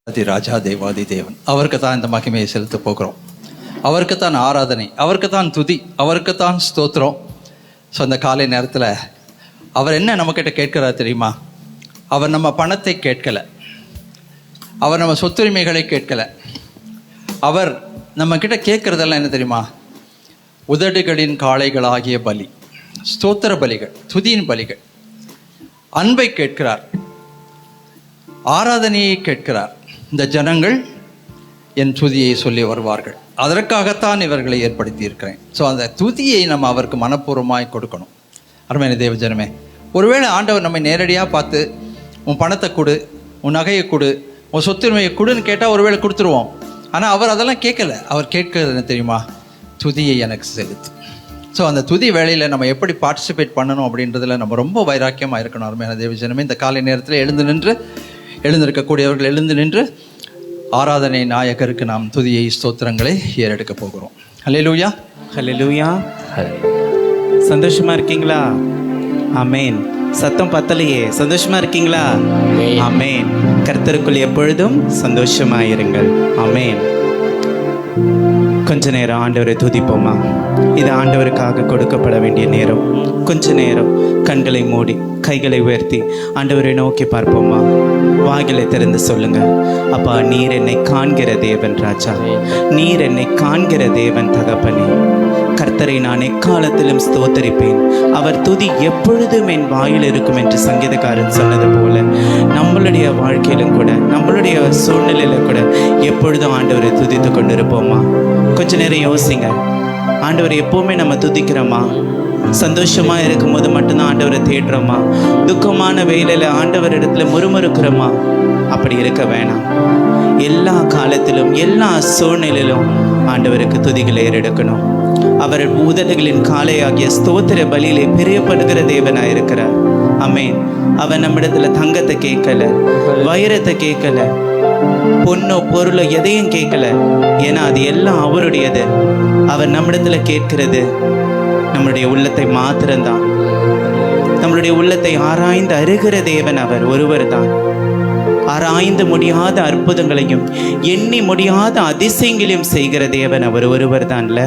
ராஜா தேவாதி தேவன், அவருக்கு தான் இந்த மகிமையை செலுத்த போகிறோம். அவருக்கு தான் ஆராதனை, அவருக்கு தான் துதி, அவருக்கு தான் ஸ்தோத்திரம். ஸோ அந்த காலை நேரத்தில் அவர் என்ன நம்மக்கிட்ட கேட்கிறார் தெரியுமா? அவர் நம்ம பணத்தை கேட்கலை, அவர் நம்ம சொத்துரிமைகளை கேட்கலை. அவர் நம்மக்கிட்ட கேட்குறதெல்லாம் என்ன தெரியுமா? உதடுகளின் காளைகளாகிய பலி, ஸ்தோத்திர பலிகள், துதியின் பலிகள். அன்பை கேட்கிறார், ஆராதனையை கேட்கிறார். இந்த ஜனங்கள் என் துதியை சொல்லி வருவார்கள், அதற்காகத்தான் இவர்களை ஏற்படுத்தி இருக்கிறேன். ஸோ அந்த துதியை நம்ம அவருக்கு மனப்பூர்வமாய் கொடுக்கணும். அருமையான தேவ ஜனமே, ஒருவேளை ஆண்டவர் நம்மை நேரடியாக பார்த்து உன் பணத்தை கொடு, உன் நகையை கொடு, உன் சொத்துரிமையை கொடுன்னு கேட்டால் ஒருவேளை கொடுத்துருவோம். ஆனால் அவர் அதெல்லாம் கேட்கலை. அவர் கேட்கறது என்ன தெரியுமா? துதியை எனக்கு செலுத்து. ஸோ அந்த துதி வேளையில் நம்ம எப்படி பார்ட்டிசிபேட் பண்ணணும் அப்படின்றதுல நம்ம ரொம்ப வைராக்கியமாக இருக்கணும். அருமையான தேவ ஜனமே, இந்த காலை நேரத்தில் எழுந்திருக்கக்கூடியவர்கள் எழுந்து நின்று ஆராதனை நாயகருக்கு நாம் துதியை ஸ்தோத்திரங்களை ஏறெடுக்க போகிறோம். ஹல்லேலூயா, ஹல்லேலூயா. சந்தோஷமா இருக்கீங்களா? ஆமேன். சத்தம் பத்தலையே, சந்தோஷமா இருக்கீங்களா? ஆமேன். கர்த்தருக்குள் எப்பொழுதும் சந்தோஷமாயிருங்கள். ஆமேன். கொஞ்ச நேரம் ஆண்டவரை துதிப்போமா? இது ஆண்டவருக்காக கொடுக்கப்பட வேண்டிய நேரம். கொஞ்ச நேரம் கண்களை மூடி கைகளை உயர்த்தி ஆண்டவரை நோக்கி பார்ப்போமா? வாய்களை திறந்து சொல்லுங்க. அப்பா, நீர் என்னை காண்கிற தேவன் ராஜா, நீர் என்னை காண்கிற தேவன் தகப்பனே. கர்த்தரை நான் எக்காலத்திலும் ஸ்தோத்தரிப்பேன், அவர் துதி எப்பொழுதும் என் வாயில் இருக்கும் என்று சங்கீதக்காரன் சொன்னது போல நம்மளுடைய வாழ்க்கையிலும் கூட, நம்மளுடைய சூழ்நிலையில கூட எப்பொழுதும் ஆண்டவரை துதித்து கொண்டிருப்போமா? கொஞ்ச நேரம் யோசிங்க. ஆண்டவரை எப்பவுமே நம்ம துதிக்கிறோமா? சந்தோஷமா இருக்கும்போது மட்டும்தான் ஆண்டவரை தேடுறோமா? துக்கமான வேளையில ஆண்டவர் இடத்துல முறுமுறுக்கிறோமா? அப்படி இருக்க வேணாம். எல்லா காலத்திலும் எல்லா சூழ்நிலையிலும் ஆண்டவருக்கு துதிகளை ஏறெடுக்கணும். அவர் உதடுகளின் காளையாகிய ஸ்தோத்திர பலியிலே பிரியப்படுகிற தேவனாயிருக்கிறார். ஆமென். அவர் நம்மிடத்துல தங்கத்தை கேட்கல, வைரத்தை கேட்கல, பொண்ணோ பொருளோ எதையும் கேட்கல. ஏன்னா அது எல்லாம் அவருடையது. அவர் நம்மிடத்துல கேட்கிறது நம்மளுடைய உள்ளத்தை மாத்திரம்தான். நம்மளுடைய உள்ளத்தை ஆராய்ந்து அறிகிற தேவன் அவர் ஒருவர் தான். ஆராய்ந்து முடியாத அற்புதங்களையும் எண்ணி முடியாத அதிசயங்களையும் செய்கிற தேவன் அவர் ஒருவர் தான்ல.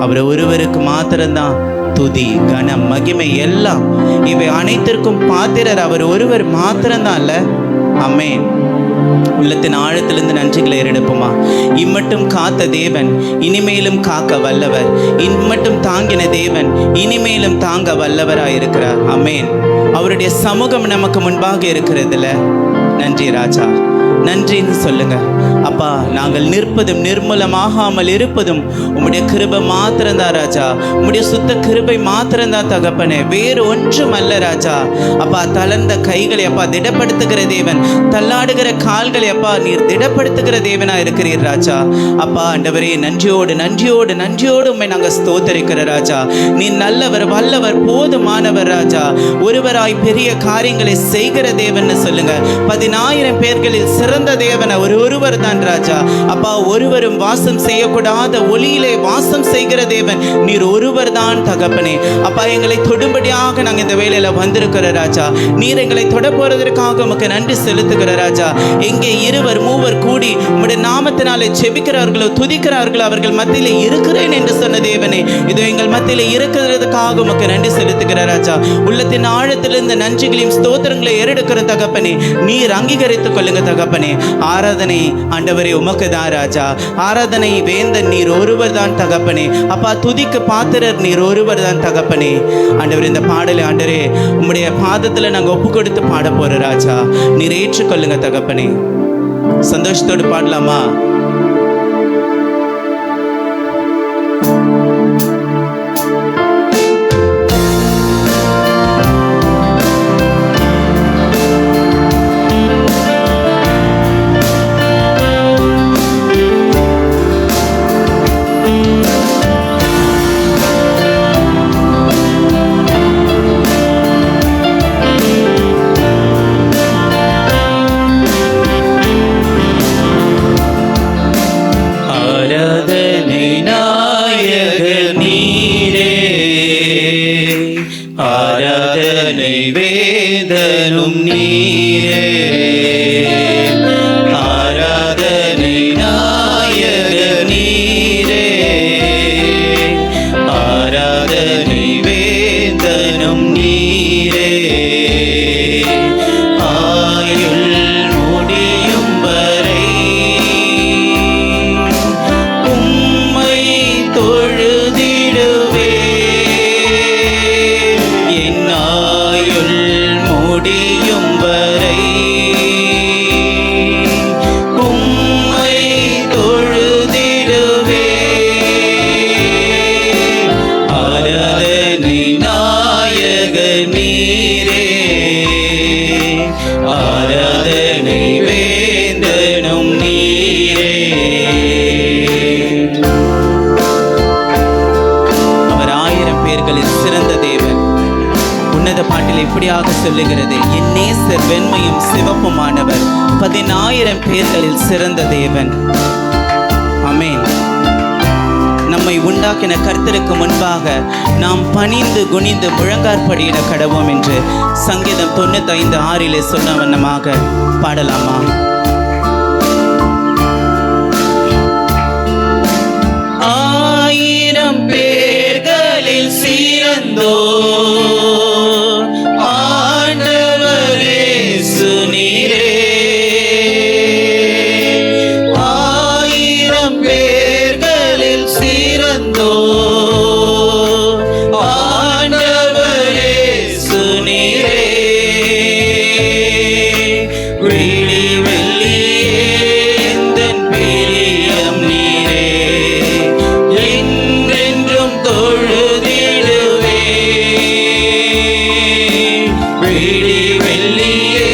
அவர் ஒருவருக்கு மாத்திரம்தான் துதி, கனம், மகிமை எல்லாம். இவை அனைத்திற்கும் பாத்திரர் அவர் ஒருவர் மாத்திரம்தான்ல. ஆமென். உள்ளத்தின் ஆழத்திலிருந்து நன்றிகளை ஏறெடுப்போமா? இம்மட்டும் காத்த தேவன் இனிமேலும் காக்க வல்லவர், இம்மட்டும் தாங்கின தேவன் இனிமேலும் தாங்க வல்லவராயிருக்கிறார். ஆமென். அவருடைய சமூகம் நமக்கு முன்பாக இருக்கிறதுல. நன்றி ராஜா, நன்றின்னு சொல்லுங்க. அப்பா, நாங்கள் நிற்பதும் நிர்மூலமாகாமல் இருப்பதும் உம்முடைய கிருபை மாத்திரம்தான் ராஜா, உம்முடைய சுத்த கிருபை மாத்திரம்தான் தகப்பனே, வேறு ஒன்றும் அல்ல ராஜா. அப்பா, தளர்ந்த கைகளை அப்பா திடப்படுத்துகிற தேவன், தள்ளாடுகிற கால்களை அப்பா நீர் திடப்படுத்துகிற தேவனா இருக்கிறீர் ராஜா. அப்பா ஆண்டவரே, நன்றியோடு நன்றியோடு நன்றியோடு உம்மை நாங்கள் ஸ்தோத்தரிக்கிற ராஜா. நீ நல்லவர், வல்லவர், போதுமானவர் ராஜா. ஒருவராய் பெரிய காரியங்களை செய்கிற தேவன் சொல்லுங்க. 10,000 பேர்களில் சிறந்த தேவன் ஒருவர் தான் ராஜா. அப்பா, ஒருவரும் வாசம் செய்யக்கூடாத ஒளியிலே வாசம் செய்கிற தேவன் நீர் ஒருவர் தான் தகப்பனே. அப்பா, எங்களை தொடும்படியாக நாங்கள் இந்த வேளையில வந்திருக்கிற ராஜா. நீர் எங்களை தொட போறதற்காக உமக்கு நன்றி செலுத்துகிற ராஜா. எங்கே 2 3 கூடி உம்முடைய நாமத்தினாலே செபிக்கிறார்களோ, துதிக்கிறார்களோ, அவர்கள் மத்தியிலே இருக்கிறேன் என்று சொன்ன தேவனே, இதோ எங்கள் மத்தியிலே இருக்கிறதுக்காக உமக்கு நன்றி செலுத்துகிற ராஜா. உள்ளத்தின் ஆழத்திலிருந்து நன்றிகளையும் ஸ்தோத்திரங்களை ஏறெடுக்கிற தகப்பனே, நீர் அங்கீகரித்துக் கொள்ளுங்க தகப்பனே. ஆராதனை ஆண்டவரே உமக்கு தான் ராஜா. ஆராதனை வேந்தன் நீர் ஒருவர் தான் தகப்பனே. அப்பா, துதிக்கு பாத்திரர் நீர் ஒருவர் தான் தகப்பனே. ஆண்டவர், இந்த பாடலை ஆண்டவரே உம்முடைய பாதத்துல நாங்க ஒப்பு கொடுத்து பாட போற ராஜா. நீர் ஏற்றுக்கொள்ளுங்க தகப்பனே. சந்தோஷத்தோடு பாடலாமா? இப்படியாக சொல்லுகிறது, என் நேசர் வெண்மையும் சிவப்புமானவர், 10,000 பேர்களில் சிறந்த தேவன். ஆமென். நம்மை உண்டாக்கின கர்த்தருக்கு முன்பாக நாம் பணிந்து குனிந்து முழங்காற்படியிட கடவோம் என்று சங்கீதம் 95:6 சொன்ன வண்ணமாக பாடலாமா? ஆயிரம் பேர்களில் சிறந்தோ ஆண்டவரே சுனீரே, ஆயிரம் பேர்களில் சிறந்தோ ஆண்டவரே சுனீரே, விழி வெள்ளியே எந்தன் பிரியம் நீரே, என்றென்றும் தொழுதிடுவே, விழி வெள்ளியே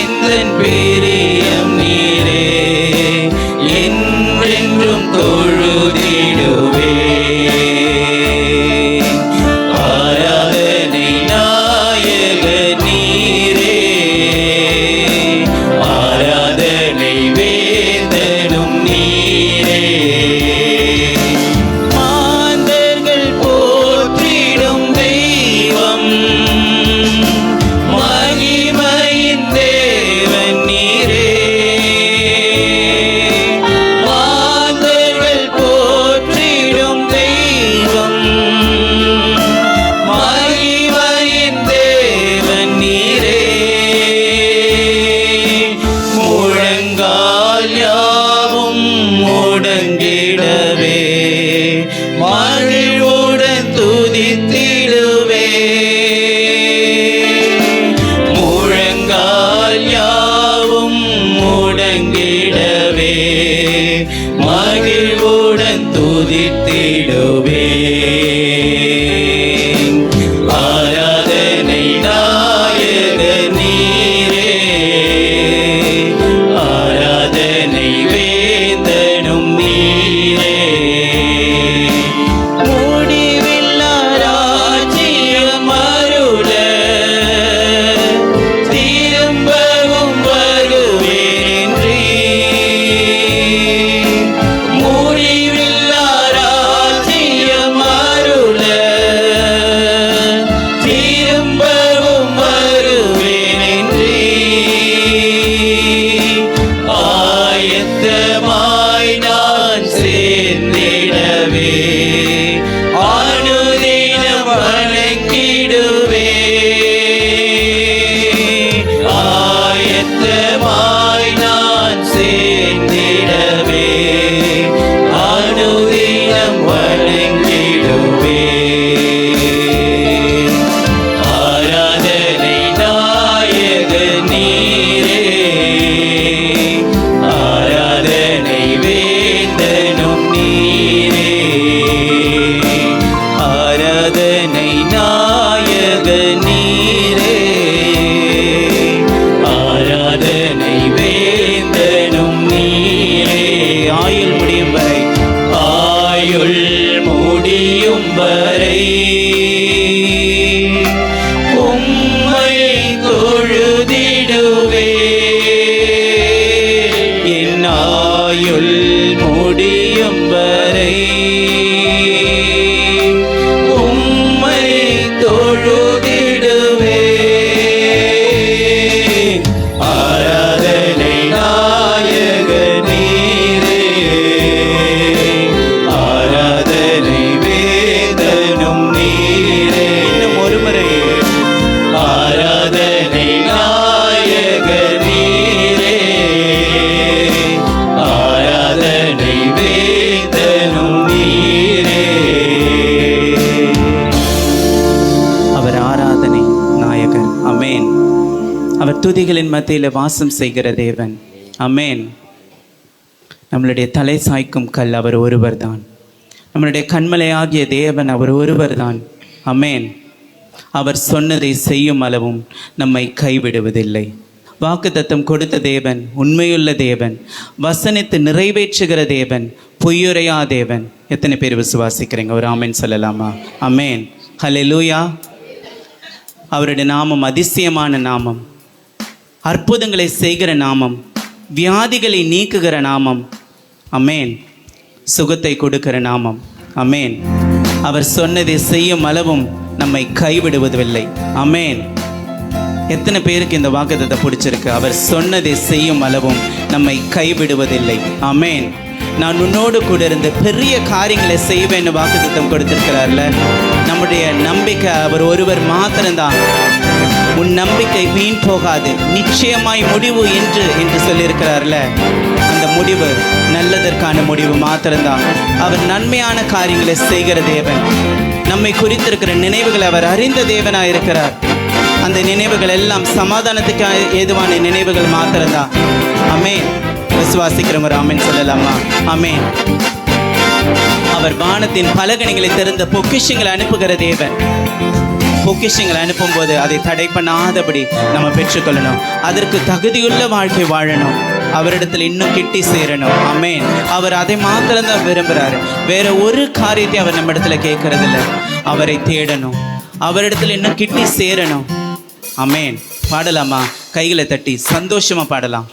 எந்தன் பிரியம் நீரே, என்றென்றும் தொழுதிடுவே. ஆராதனை நாயக நீரே, ஆராதனை வேந்தனும் நீரே, மாந்தர்கள் போற்றிடும் தெய்வம், மகிமையின் தேவன் நீரே, மாந்தர்கள் போற்றிடும் தெய்வம், மகிமையின் தேவன் நீரே, முழங்கால் யாவும் முடங்கிடவே, மகிழ்வுடன் துதித்திடுவே, முழங்கால் யாவும் முடங்கிடவே, மகிழ்வுடன் துதித்திடுவே. ஆராதனை நாயக நீரே, ஆராதனை வேந்தனும் நீரே, முடிவில்லா ராஜ்யம் அருள திரும்பவும் வருவேன்றி, முடிவில்லா ராஜ்யம் அருள திரும்பவும் வருவேன்றி, ஆயத்தமாய் நான் சேர்ந்திடவே, அனுதினம் வணங்கிடுவே, ஆயத்தமாய் நான் சேர்ந்திடவே, அனுதினம் வணங்கிடுவே. ஆராதனை நாயக நீரே, ஆராதனை வேந்தனும் நீரே, ஆராதனை நாயக நீரே, ஆராதனை வேந்தனும் நீரே. ஆயுள் முடியும் வரை, ஆயுள் முடியும் வரை உம்மை தொழுதிடுவே, என் ஆயுள் முடியும் வரை உம்மை தொழுதிடுவே. ஆராதனை நாயக நீரே, ஆராதனை வேந்தனும் நீரே. இன்னும் ஒரு முறை, ஆராதனை நாயக நீரே, ஆராதனை வேந்தனும் நீரே. அவர் ஆராதனை நாயகர். அமேன். அவர் துதிகளின் மத்தியில் வாசம் செய்கிற தேவன். அமேன். நம்மளுடைய தலை சாய்க்கும் கல் அவர் ஒருவர்தான். நம்மளுடைய கண்மலையாகிய தேவன் அவர் ஒருவர்தான். அமேன். அவர் சொன்னதை செய்யும் அளவும் நம்மை கைவிடுவதில்லை. வாக்குத்தத்தம் கொடுத்த தேவன், உண்மையுள்ள தேவன், வசனித்து நிறைவேற்றுகிற தேவன், பொய்யுரையா தேவன். எத்தனை பேர் விசுவாசிக்கிறீங்க? ஒரு ஆமேன் சொல்லலாமா? அமேன். ஹல்லேலூயா. அவருடைய நாமம் அதிசயமான நாமம், அற்புதங்களை செய்கிற நாமம், வியாதிகளை நீக்குகிற நாமம். அமேன். சுகத்தை கொடுக்கிற நாமம். அமேன். அவர் சொன்னதை செய்யும் அளவும் நம்மை கைவிடுவதில்லை. அமேன். எத்தனை பேருக்கு இந்த வாக்குத்தத்தத்தை பிடிச்சிருக்கு? அவர் சொன்னதை செய்யும் அளவும் நம்மை கைவிடுவதில்லை. அமேன். நான் உன்னோடு கூட இருந்து பெரிய காரியங்களை செய்வேன்னு வாக்குத்தத்தம் கொடுத்திருக்கிறார்ல. நம்முடைய நம்பிக்கை அவர் ஒருவர் மாத்திரம்தான். உன் நம்பிக்கை வீண் போகாது, நிச்சயமாய் முடிவு என்று சொல்லியிருக்கிறார்ல. அந்த முடிவு நல்லதற்கான முடிவு மாத்திரம்தான். அவர் நன்மையான காரியங்களை செய்கிற தேவன். நம்மை குறித்திருக்கிற நினைவுகளை அவர் அறிந்த தேவனாக இருக்கிறார். அந்த நினைவுகள் எல்லாம் சமாதானத்துக்கு ஏதுவான நினைவுகள் மாத்திரம்தான். அமேன். விசுவாசிக்கிறவங்க ஆமென் சொல்லலாமா? ஆமென். அவர் வானத்தின் பலகணிகளை திறந்த பொக்கிஷங்களை அனுப்புகிற தேவன். பொக்கிஷங்களை அனுப்பும் போது அதை தடை பண்ணாதபடி நம்ம பெற்றுக்கொள்ளணும். அதற்கு தகுதியுள்ள வாழ்க்கை வாழணும். அவரிடத்தில் இன்னும் கிட்டி சேரணும். ஆமென். அவர் அதை மாத்திரம்தான் விரும்புகிறாரு. வேற ஒரு காரியத்தை அவர் நம்ம இடத்துல கேட்கறதில்ல. அவரை தேடணும், அவரிடத்தில் இன்னும் கிட்டி சேரணும். ஆமென். பாடலாமா? கைகளை தட்டி சந்தோஷமா பாடலாம்.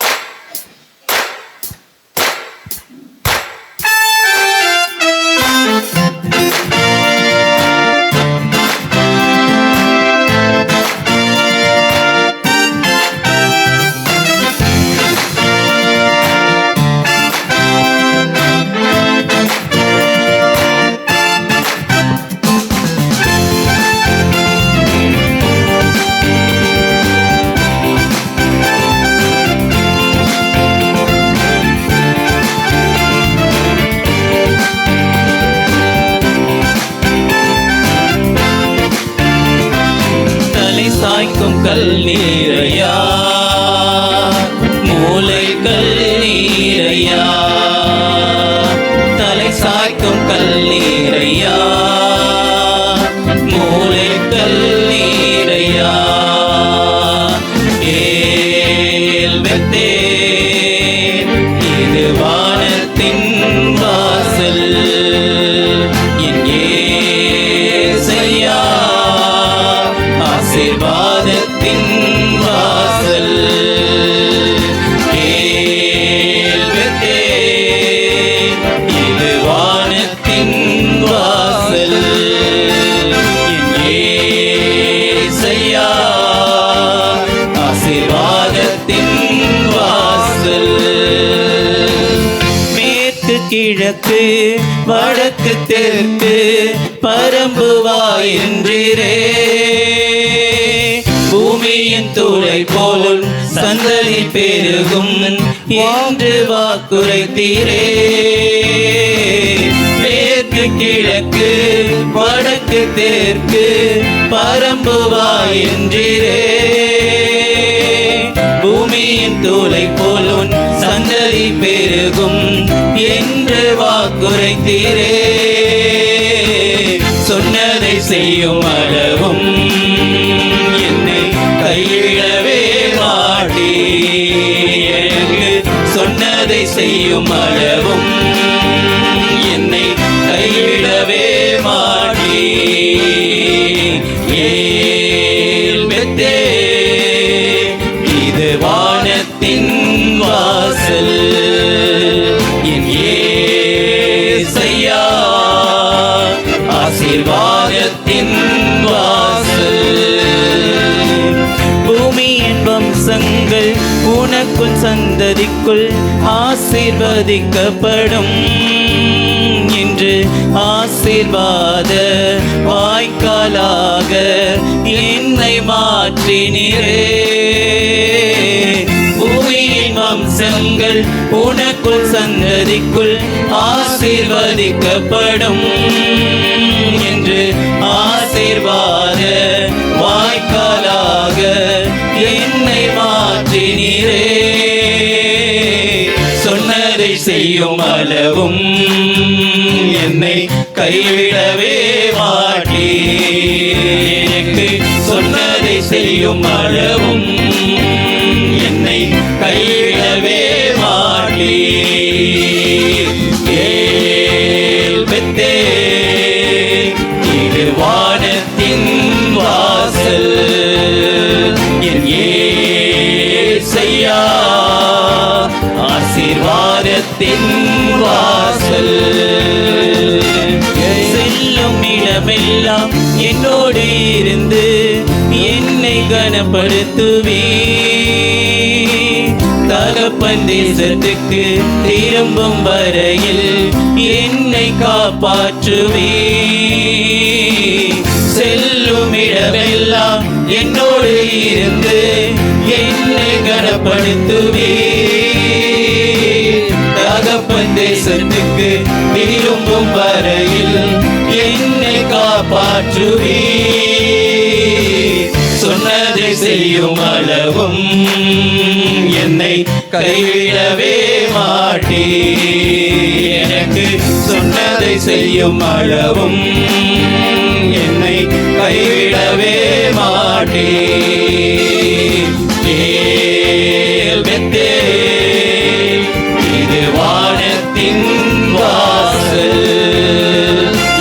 கல்நீரையா, மூளை கல்நீரையா, தலை சாய்க்கும் கல்நீரையா, மூளை கல்நீரையா, ஏல் பெத்தே இது வானத்தின் வாசல், என் ஏசையா ஆசீர்வாதத்தின் வாசல், ஏல் பெத்தேல் இது வானத்தின் வாசல், என் ஏசையா ஆசீர்வாதத்தின் வாசல். மேற்கு கிழக்கு வடக்கு தெற்கு பரம்புவாய் என்றீரே, பூமியின் தூளை போல் சந்ததி பெருகும் என்று வாக்குரைத்தீரே. மேற்கு கிழக்கு வடக்கு தெற்கு பரம்புவாய் என்றீரே, பூமியின் தூளை போல் சந்ததி பெருகும் என்று வாக்குரைத்தீரே. சொன்னதை செய்யும் அளவும் என்னை கைவிடவே மாட்டீ, எனக்கு சொன்னதை செய்யும் அளவும் என்னை கைவிடவே மாட்டீ. ஏல் பெத்தே இது வானத்தின் வாசல், என் ஏசையா ஆசீர்வாதத்தின் வாசல். பூமியின் வம்சங்கள் உனக்குள் சந்ததிக்குள் ஆசீர்வதிக்கப்படும் என்று ஆசீர்வாத வாய்க்காலாக என்னை மாற்றினீரே. பூமியின் வம்சங்கள் உனக்குள் சந்ததிக்குள் ஆசீர்வதிக்கப்படும் என்று ஆசீர்வாத வாய்க்காலாக என்னை மாற்றினீரே. சொன்னதை செய்யும் அளவும் என்னை கைவிடவே மாட்டீ, எனக்கு சொன்னதை செய்யும் அளவும் என்னை கைவிடவே மாட்டீ. ஏல் பெத்தே இது வானத்தின் வாசல், ஆசீர்வாதத்தின் வாசல். செல்லும் இடமெல்லாம் என்னோடு இருந்து என்னை கனப்படுத்துவே. தகப்பன் தேசத்துக்கு திரும்பும் வரையில் என்னை காப்பாற்றுவே. செல்லும் இடமெல்லாம் என்னோடு இருந்து என்னை கனப்படுத்துவே. தகப்பன் தேசத்துக்கு திரும்பும் வரையில் என்னை காப்பாற்றுவே. சொன்னதை செய்யும் அளவும் என்னை கைவிடவே மாட்டே. எனக்கு சொன்னதை செய்யும் அளவும் என்னை கைவிடவே மாட்டே. ஏல் பெத்தேல், இது வானத்தின் வாசல்.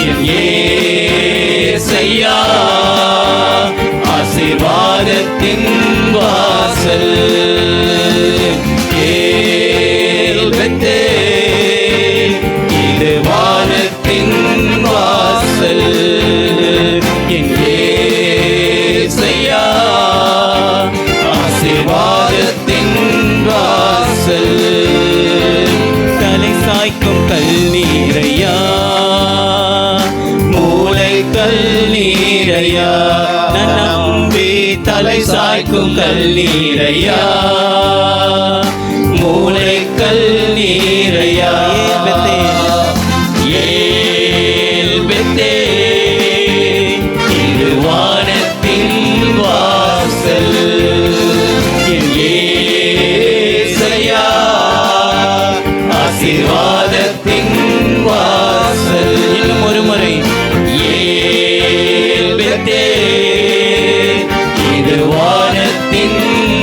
என் ஏசையா ஆசீர்வாதத்தின் வாசல். ஏல் பெத்தேல், இது வானத்தின் வாசல். என் ஏசையா ஆசீர்வாதத்தின் வாசல். தலை சாய்க்கும் கல்நீரையா, மூளை கல்நீரையா, நம்பி தலை சாய்க்கும் கல்நீரையா, மூளை கல்நீரையா. ஏல் பெத்தேல், இது வானத்தின் வாசல். என் ஏசையா ஆசீர்வாதத்தின் வாசல். இன்னும் ஒரு முறை. ஏல் பெத்தேல், இது வானத்தின்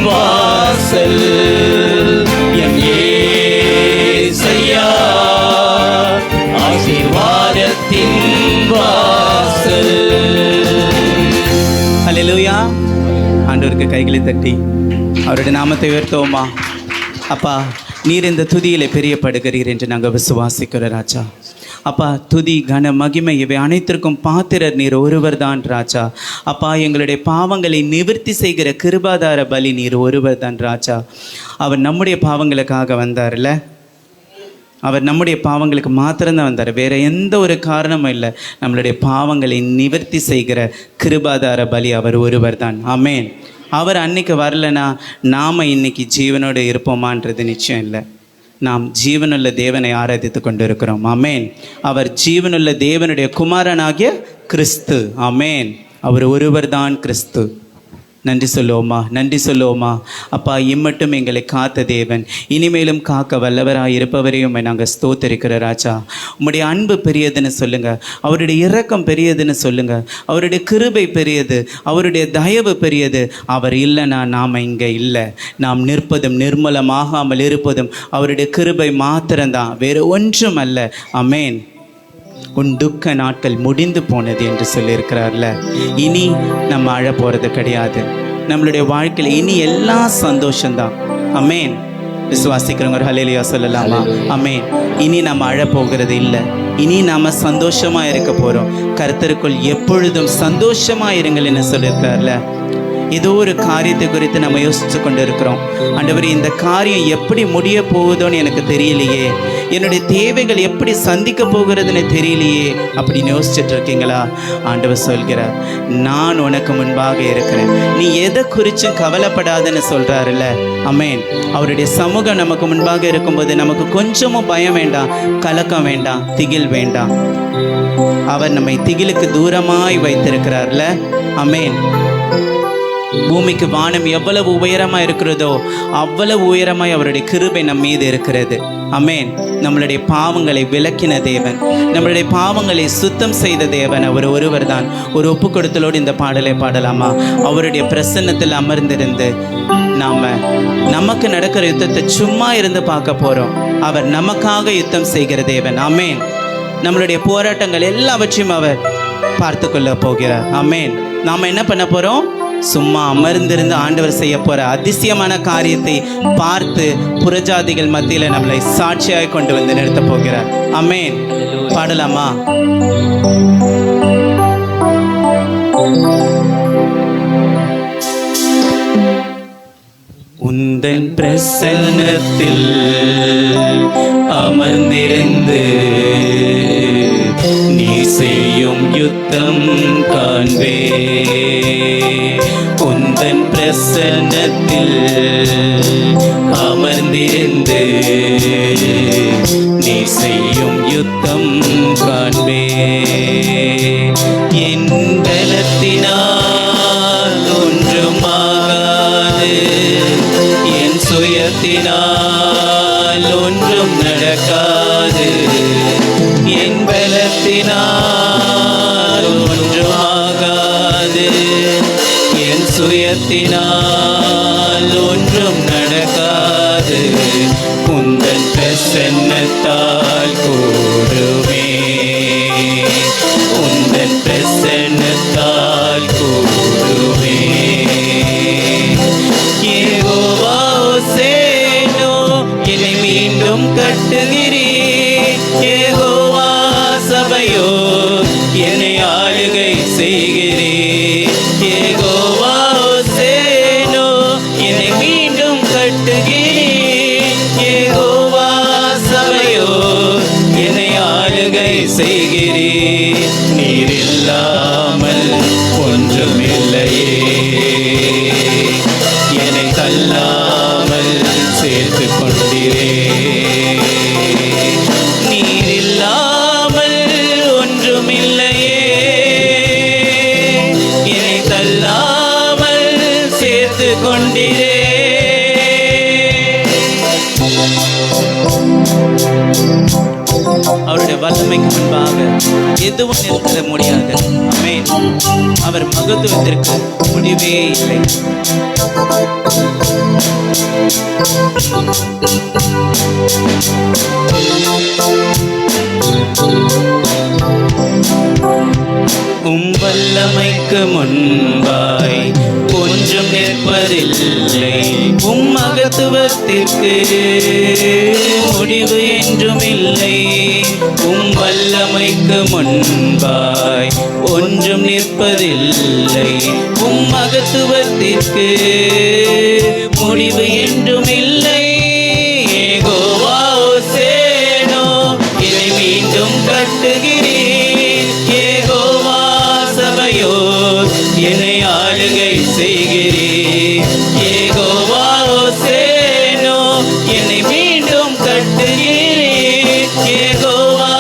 வாசல். என் ஏசையா ஆசீர்வாதத்தின் வாசல். ஹல்லேலூயா. ஆண்டவருக்கு கைகளை தட்டி அவருடைய நாமத்தை உயர்த்துவோமா? அப்பா, நீர் இந்த துதியிலே பிரியப்படுகிறீர் என்று நாங்கள் விசுவாசிக்கிறோம் ராஜா. அப்பா, துதி கன மகிமை இவை அனைத்திற்கும் பாத்திரர் நீர் ஒருவர் தான் ராஜா. அப்பா, எங்களுடைய பாவங்களை நிவர்த்தி செய்கிற கிருபாதார பலி நீர் ஒருவர் தான் ராஜா. அவர் நம்முடைய பாவங்களுக்காக வந்தார்ல, அவர் நம்முடைய பாவங்களுக்கு மாத்திரம்தான் வந்தார், வேற எந்த ஒரு காரணமும் இல்லை. நம்மளுடைய பாவங்களை நிவர்த்தி செய்கிற கிருபாதார பலி அவர் ஒருவர் தான். ஆமென். அவர் அன்னைக்கு வரலனா நாம் இன்னைக்கு ஜீவனோடு இருப்போமான்றது நிச்சயம் இல்லை. நாம் ஜீவனுள்ள தேவனை ஆராதித்து கொண்டு இருக்கிறோம். ஆமென். அவர் ஜீவனுள்ள தேவனுடைய குமாரனாகிய கிறிஸ்து. ஆமென். அவர் ஒருவர் தான் கிறிஸ்து. நன்றி சொல்லுவோமா? நன்றி சொல்லுவோமா? அப்பா, இம்மட்டும் எங்களை காத்த தேவன் இனிமேலும் காக்க வல்லவராக இருப்பவரையும் நாங்கள் ஸ்தோத்தரிக்கிற ராஜா. உம்முடைய அன்பு பெரியதுன்னு சொல்லுங்கள், அவருடைய இரக்கம் பெரியதுன்னு சொல்லுங்கள், அவருடைய கிருபை பெரியது, அவருடைய தயவு பெரியது. அவர் இல்லைனா நாம் இங்கே இல்லை. நாம் நிற்பதும் நிர்மலமாகாமல் இருப்பதும் அவருடைய கிருபை மாத்திரம்தான், வேறு ஒன்றும் அல்ல. ஆமென். உன் துக்க நாட்கள் முடிந்து போனது என்று சொல்லியிருக்கிறார்ல. இனி நம்ம அழ போகிறது கிடையாது. நம்மளுடைய வாழ்க்கையில் இனி எல்லாம் சந்தோஷம்தான். ஆமென். விசுவாசிக்கிறவங்க ஒரு ஹல்லேலூயா சொல்லலாமா? ஆமென். இனி நம்ம அழ போகிறது இல்லை. இனி நாம் சந்தோஷமாக இருக்க போகிறோம். கர்த்தருக்குள் எப்பொழுதும் சந்தோஷமாக இருங்கள் என்று சொல்லியிருக்கார்ல. ஏதோ ஒரு காரியத்தை குறித்து நம்ம யோசித்து கொண்டு இருக்கிறோம். ஆண்டவரே, இந்த காரியம் எப்படி முடிய போகுதோன்னு எனக்கு தெரியலையே, என்னுடைய தேவைகள் எப்படி சந்திக்க போகிறதுன்னு தெரியலையே அப்படின்னு யோசிச்சுட்டு இருக்கீங்களா? ஆண்டவர் சொல்கிறார், நான் உனக்கு முன்பாக இருக்கிறேன், நீ எதை குறிச்சும் கவலைப்படாதுன்னு சொல்கிறாருல்ல. ஆமென். அவருடைய சமூகம் நமக்கு முன்பாக இருக்கும்போது நமக்கு கொஞ்சமும் பயம் வேண்டாம், கலக்கம் வேண்டாம், திகில் வேண்டாம். அவர் நம்மை திகிலுக்கு தூரமாய் வைத்திருக்கிறார்ல. ஆமென். பூமிக்கு வானம் எவ்வளவு உயரமாக இருக்கிறதோ அவ்வளவு உயரமாய் அவருடைய கிருபை நம் மீது இருக்கிறது. ஆமென். நம்மளுடைய பாவங்களை விலக்கின தேவன், நம்மளுடைய பாவங்களை சுத்தம் செய்த தேவன் அவர் ஒருவர் தான். ஒரு ஒப்பு கொடுத்தலோடு இந்த பாடலை பாடலாமா? அவருடைய பிரசன்னத்தில் அமர்ந்திருந்து நமக்கு நடக்கிற யுத்தத்தை சும்மா இருந்து பார்க்க போகிறோம். அவர் நமக்காக யுத்தம் செய்கிற தேவன். ஆமென். நம்மளுடைய போராட்டங்கள் எல்லாவற்றையும் அவர் பார்த்து கொள்ள போகிறார். ஆமென். நாம் என்ன பண்ண போகிறோம்? சும்மா அமர்ந்திருந்து ஆண்டவர் செய்ய போற அதிசயமான காரியத்தை பார்த்து புறஜாதிகள் மத்தியில நம்மளை சாட்சியாய் கொண்டு வந்து நிறுத்த போகிறார். ஆமென். பாடலாமா? உந்தன் பிரசன்னத்தில் அமர்ந்திருந்து நீ செய்யும் யுத்தம் காண்பே. உந்தன் பிரசன்னத்தில் அமர்ந்திருந்து நீ செய்யும் யுத்தம் காண்பே. என் பலத்தினால் ஒன்றுமாகாது, என் சுயத்தினால் ஒன்றும் நடக்காது. என் பலத்தினால் ஒன்றுமாகாது, என் சுயத்தினால் ஒன்றும் நடக்காது. உந்தன் பிரசன்னத்தால் கூடுமே, உந்தன் பிரசன்னத்தால் கூடுமே. யெகோவா சேனோ என்னை மீண்டும் கட்டுகிறீர். யெகோவா சபையோ என்னை ஆளுகை செய்கிறீர். யெகோவா சேனோ என்னை மீண்டும் கட்டுகிறீர். யெகோவா சபையோ என்னை ஆளுகை செய்கிறீர். நீர் இல்லாமல் ஒன்றுமில்லையே, என்னை தள்ளாமல் சேர்த்து கொண்டீரே. நீர் இல்லாமல் ஒன்றுமில்லையே, என்னை தள்ளாமல் சேர்த்து கொண்டீரே. அவருடைய வல்லமைக்கு முன்பாக எதுவும் நிறுத்த முடியாது. ஆமென். அவர் மகத்துவத்திற்கு முடிவே இல்லை. வல்லமைக்கு முன்பாய் ஒன்றும் நிற்பதில்லை. மகத்துவத்திற்கு முடிவு என்றும் இல்லை. வல்லமைக்கு முன்பாய் ஒன்றும் நிற்பதில்லை. மகத்துவத்திற்கு முடிவு என்றும் இல்லை. யெகோவா சேனோ இதை மீண்டும் கட்டுகிறீர். யெகோவா சபையோ என்னை ஆளுகை செய்கிறீர். யெகோவா சேனோ என்னை மீண்டும் கட்டுகிறீர். யெகோவா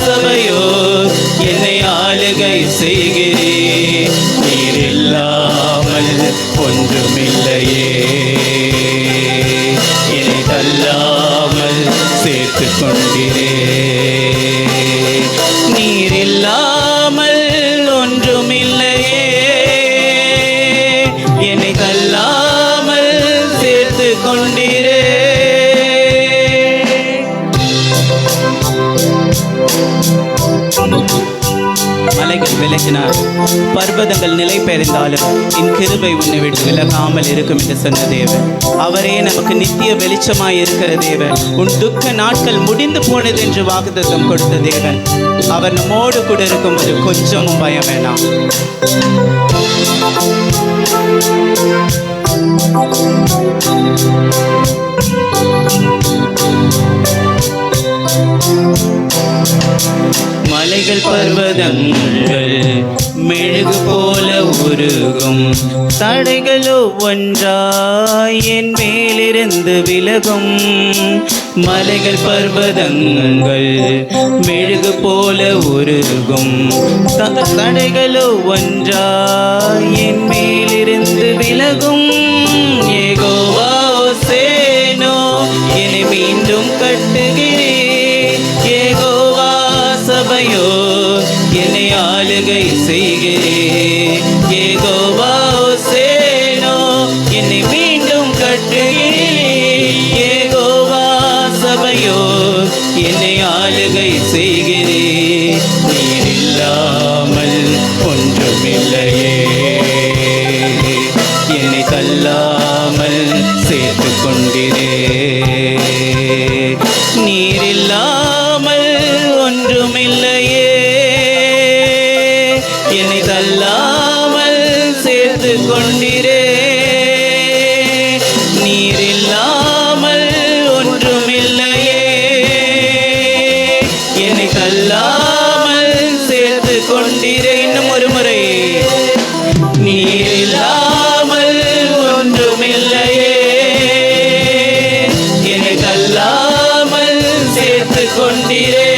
சபையோ என்னை ஆளுகை செய்கிறீர். நீர் இல்லாமல் ஒன்றுமில்லையே, என்னை தள்ளாமல் சேர்த்து கொண்டீரே. நீர் இல்லாமல் ஒன்றுமில்லையே, என்னை தள்ளாமல் சேர்த்து கொண்டீரே. மலைகள் விலகினார், பர்வதங்கள் நிலை பெயர்ந்தாலும் என் கிருபை உன்னை விட்டு விலகாமல் இருக்கும் என்று சொன்ன தேவன். அவரே நமக்கு நித்திய வெளிச்சமாய் இருக்கிற தேவன். உன் துக்க நாட்கள் முடிந்து போனது என்று வாக்குத்தத்தம் கொடுத்த தேவன். அவர் நம்மோடு கூட இருக்கும்போது கொஞ்சமும் பயம் வேண்டாம். மலைகள் பர்வதங்கள் மெழுகு போல உருகும். தடைகளோ ஒன்றாய் என் மேலிருந்து விலகும். மலைகள் பர்வதங்கள் மெழுகு போல உருகும். தடைகளோ ஒன்றாய் என் மேலிருந்து விலகும். யெகோவா சேனோ என்னை மீண்டும் கட்டுகிறீர். யெகோவா சபையோ என்னை ஆளுகை செய்கிறீர். யெகோவா சேனோ என்னை மீண்டும் கட்டுகிறீர். யெகோவா சபையோ என்னை ஆளுகை செய்கிறீர். நீர் இல்லாமல் ஒன்றுமில்லையே, தள்ளாமல் சேர்த்து கொண்டிரே. நீர் இல்லாமல் ஒன்றுமில்லையே, என்னை தள்ளாமல் சேர்த்து கொண்டிரே. நீர் இல்லாமல் ஒன்றுமில்லையே, என்னை தள்ளாமல் சேர்த்து கொண்டிரே. இன்னும் ஒரு முறை. நீர் இல்லாமல் ஒன்றுமில்லையே, என்னை தள்ளாமல் சேர்த்து கொண்டிரே.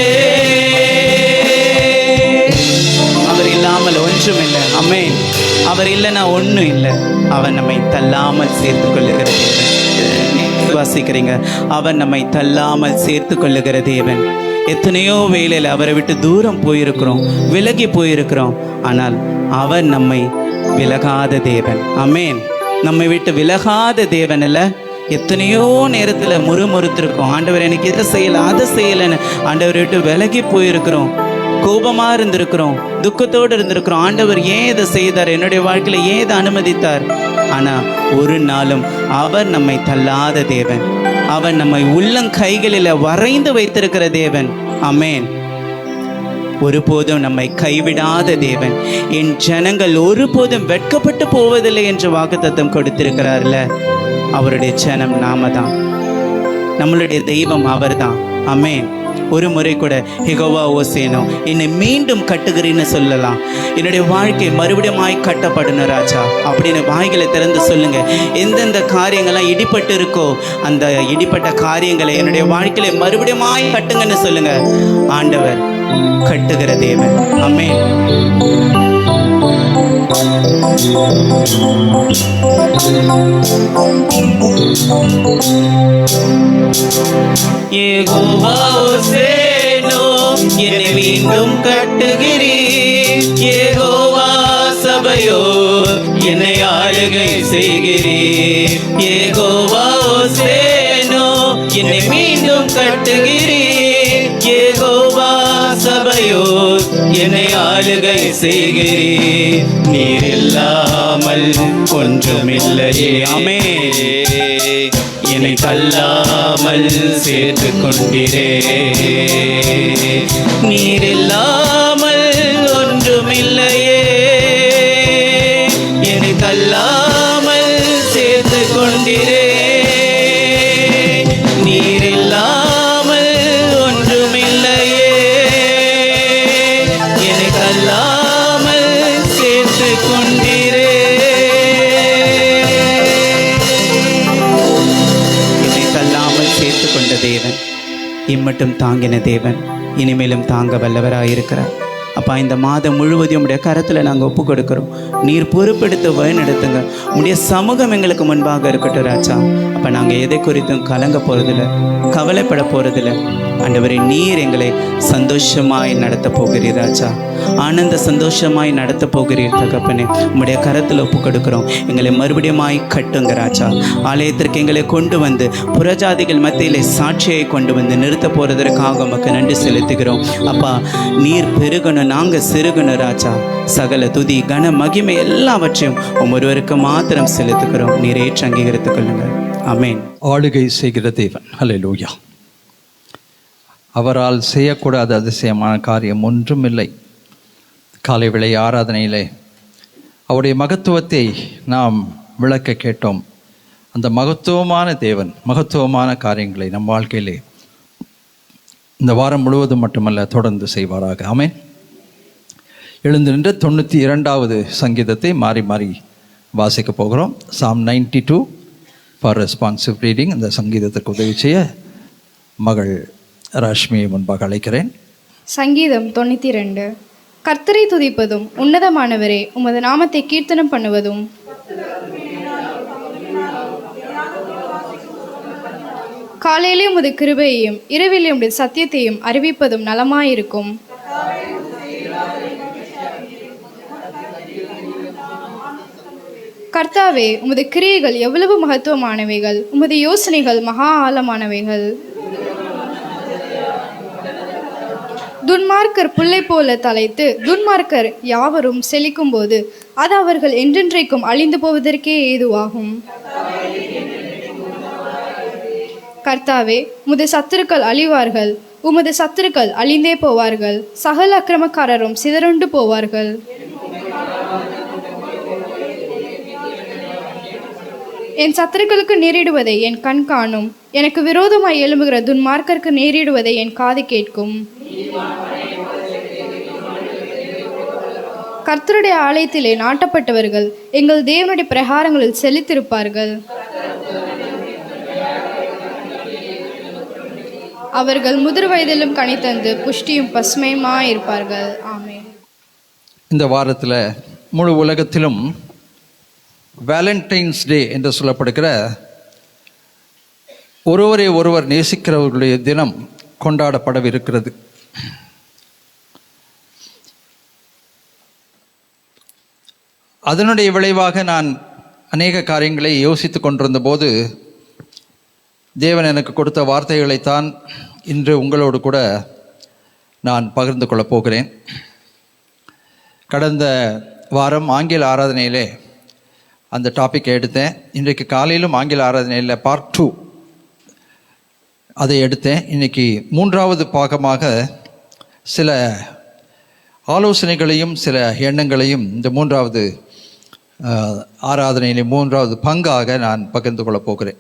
அவர் இல்லாமல் ஒன்றுமில்லை. ஆமென். அவர் இல்லைன்னா ஒன்றும் இல்லை. அவர் நம்மை தள்ளாமல் சேர்த்து கொள்ளுகிற தேவன். வாசிக்கிறீங்க, அவர் நம்மை தள்ளாமல் சேர்த்து கொள்ளுகிற தேவன். எத்தனையோ வேளையில் அவரை விட்டு தூரம் போயிருக்கிறோம், விலகி போயிருக்கிறோம். ஆனால் அவர் நம்மை விலகாத தேவன். ஆமென். நம்மை விட்டு விலகாத தேவன் அல்ல. எத்தனையோ நேரத்தில் முறுமுறுத்திருக்கோம், ஆண்டவர் எனக்கு இதை செய்யலை அதை செய்யலைன்னு ஆண்டவரை விட்டு விலகி போயிருக்கிறோம், கோபமாக இருந்திருக்கிறோம், துக்கத்தோடு இருந்திருக்கிறோம். ஆண்டவர் ஏன் இதை செய்தார், என்னுடைய வாழ்க்கையில் ஏன் இதை அனுமதித்தார்? ஆனால் ஒரு நாளும் அவர் நம்மை தள்ளாத தேவன். அவர் நம்மை உள்ளங்கைகளில் வரைந்து வைத்திருக்கிற தேவன். ஆமென். ஒருபோதும் நம்மை கைவிடாத தேவன். என் ஜனங்கள் ஒருபோதும் வெட்கப்பட்டு போவதில்லை என்று வாக்குத்தத்தம் கொடுத்திருக்கிறார்ல. அவருடைய ஜனம் நாம தான், நம்மளுடைய தெய்வம் அவர் தான். ஆமென். ஒரு முறை கூட யெகோவா ஓசேனோ என்னை மீண்டும் கட்டுகிறேன்னு சொல்லலாம். என்னுடைய வாழ்க்கை மறுபடியும் கட்டப்படணும் ராஜா அப்படின்னு வாய்களை திறந்து சொல்லுங்க. எந்தெந்த காரியங்கள்லாம் இடிப்பட்டு இருக்கோ அந்த இடிப்பட்ட காரியங்களை என்னுடைய வாழ்க்கையில மறுபடியும் கட்டுங்கன்னு சொல்லுங்க. ஆண்டவர் கட்டுகிற தேவன். ஆமென். யெகோவா ஓசேனோ என்னை மீண்டும் கட்டுகிறீர். யெகோவா சபையோ என்னை ஆளுகை செய்கிறீர். யெகோவா ஓசேனோ என்னை மீண்டும் கட்டுகிறீர். யெகோவா சபையோ என்னை ஆளுகை செய்கிறீர். நீர் இல்லாமல் ஒன்றுமில்லையே. ஆமென். என்னை தள்ளாமல் சேர்த்து கொண்டிரே. நீர் இல்லாமல் ஒன்றுமில்லையே, என்னை தள்ளாமல் சேர்த்து கொண்டிரே. நீர் இல்லாமல் ஒன்றுமில்லையே, என்னை தள்ளாமல் சேர்த்து கொண்டிரே. சேர்த்து கொண்ட தேவன், இம்மட்டும் தாங்கின தேவன், இனிமேலும் தாங்க வல்லவராயிருக்கிறார். அப்பா, இந்த மாதம் முழுவதும் உடைய கரத்தில் நாங்கள் ஒப்பு கொடுக்குறோம். நீர் பொறுப்பெடுத்து வழிநடத்துங்க. உடைய சமூகம் எங்களுக்கு முன்பாக இருக்கட்டும் ராஜா. அப்போ நாங்கள் எதை குறித்தும் கலங்க போகிறதில்ல, கவலைப்பட போகிறதில்ல. ஆண்டவரே, நீர் எங்களை சந்தோஷமாய் நடத்த போகிறீர் ராஜா. ஆனந்த சந்தோஷமாய் நடத்த போகிறீர் தகப்பனே. உம்முடைய கரத்தில் ஒப்பு கொடுக்குறோம். எங்களை மறுபடியுமாய் கட்டுங்க ராஜா. ஆலயத்திற்கு எங்களை கொண்டு வந்து புறஜாதிகள் மத்தியிலே சாட்சியை கொண்டு வந்து நிறுத்த போகிறதற்காக உமக்கு நன்றி செலுத்துகிறோம். அப்பா, நீர் பெருகணும், நாங்கள் சிறுகணும் ராஜா. சகல துதி கன மகிமை எல்லாவற்றையும் ஒருவருக்கு மாத்திரம் செலுத்துகிறோம். நீர் ஏற்று அங்கீகரித்துக் கொள்ளுங்கள். ஆமென். ஆளுகை செய்கிற தேவன். ஹல்லேலூயா. அவரால் செய்யக்கூடாத அதிசயமான காரியம் ஒன்றும் இல்லை. காலை வேளை ஆராதனையிலே அவருடைய மகத்துவத்தை நாம் விளக்க கேட்டோம். அந்த மகத்துவமான தேவன் மகத்துவமான காரியங்களை நம் வாழ்க்கையிலே இந்த வாரம் முழுவதும் மட்டுமல்ல தொடர்ந்து செய்வாராக. ஆமென். எழுந்து நின்று 92வது சங்கீதத்தை மாறி மாறி வாசிக்க போகிறோம். Psalm 92 for responsive reading. இந்த சங்கீதத்திற்கு உதவி செய்ய மகள் ராஷ்மியை முன்பாக அழைக்கிறேன். சங்கீதம் 92. கர்த்தரை துதிப்பதும் உன்னதமானவரே உமது நாமத்தை கீர்த்தனம் பண்ணுவதும் காலையிலே உமது கிருபையையும் இரவிலே உமது சத்தியத்தையும் அறிவிப்பதும் நலமாயிருக்கும். கர்த்தாவே, உமது கிரியைகள் எவ்வளவு மகத்துவமானவைகள், உமது யோசனைகள் மகா ஆழமானவைகள். துன்மார்க்கர் புல்லை போல தலைத்து துன்மார்க்கர் யாவரும் செழிக்கும் போது அது அவர்கள் என்றென்றைக்கும் அழிந்து போவதற்கே ஏதுவாகும். கர்த்தாவே, உமது சத்துருக்கள் அழிவார்கள், உமது சத்துருக்கள் அழிந்தே போவார்கள், சகல அக்கிரமக்காரரும் சிதறுண்டு போவார்கள். என் சத்துருக்களுக்கு நேரிடுவதை என் கண் காணும், எனக்கு விரோதமாய் எழும்புகிற துன்மார்க்கருக்கு நேரிடுவதை என் காது கேட்கும். கர்த்தருடைய ஆலயத்திலே நாட்டப்பட்டவர்கள் எங்கள் தேவனுடைய பிரகாரங்களில் செழித்திருப்பார்கள். அவர்கள் முதிர் வயதிலும் கனி தந்து புஷ்டியும் பசுமையுமாய் இருப்பார்கள். ஆமென். இந்த வாரத்தில் முழு உலகத்திலும் வேலண்டைன்ஸ் டே என்று சொல்லப்படுகிற ஒருவரை ஒருவர் நேசிக்கிறவர்களுடைய தினம் கொண்டாடப்படவிருக்கிறது. அதனுடைய விளைவாக நான் அநேக காரியங்களை யோசித்து கொண்டிருந்த போது தேவன் எனக்கு கொடுத்த வார்த்தைகளைத்தான் இன்று உங்களோடு கூட நான் பகிர்ந்து கொள்ளப் போகிறேன். கடந்த வாரம் ஆங்கில ஆராதனையிலே அந்த டாப்பிக்கை எடுத்தேன். இன்றைக்கு காலையிலும் ஆங்கில ஆராதனையில் பார்ட் 2 அதை எடுத்தேன். இன்றைக்கி 3வது பாகமாக சில ஆலோசனைகளையும் சில எண்ணங்களையும் இந்த 3வது ஆராதனையிலே 3வது பங்காக நான் பகிர்ந்து கொள்ளப் போகிறேன்.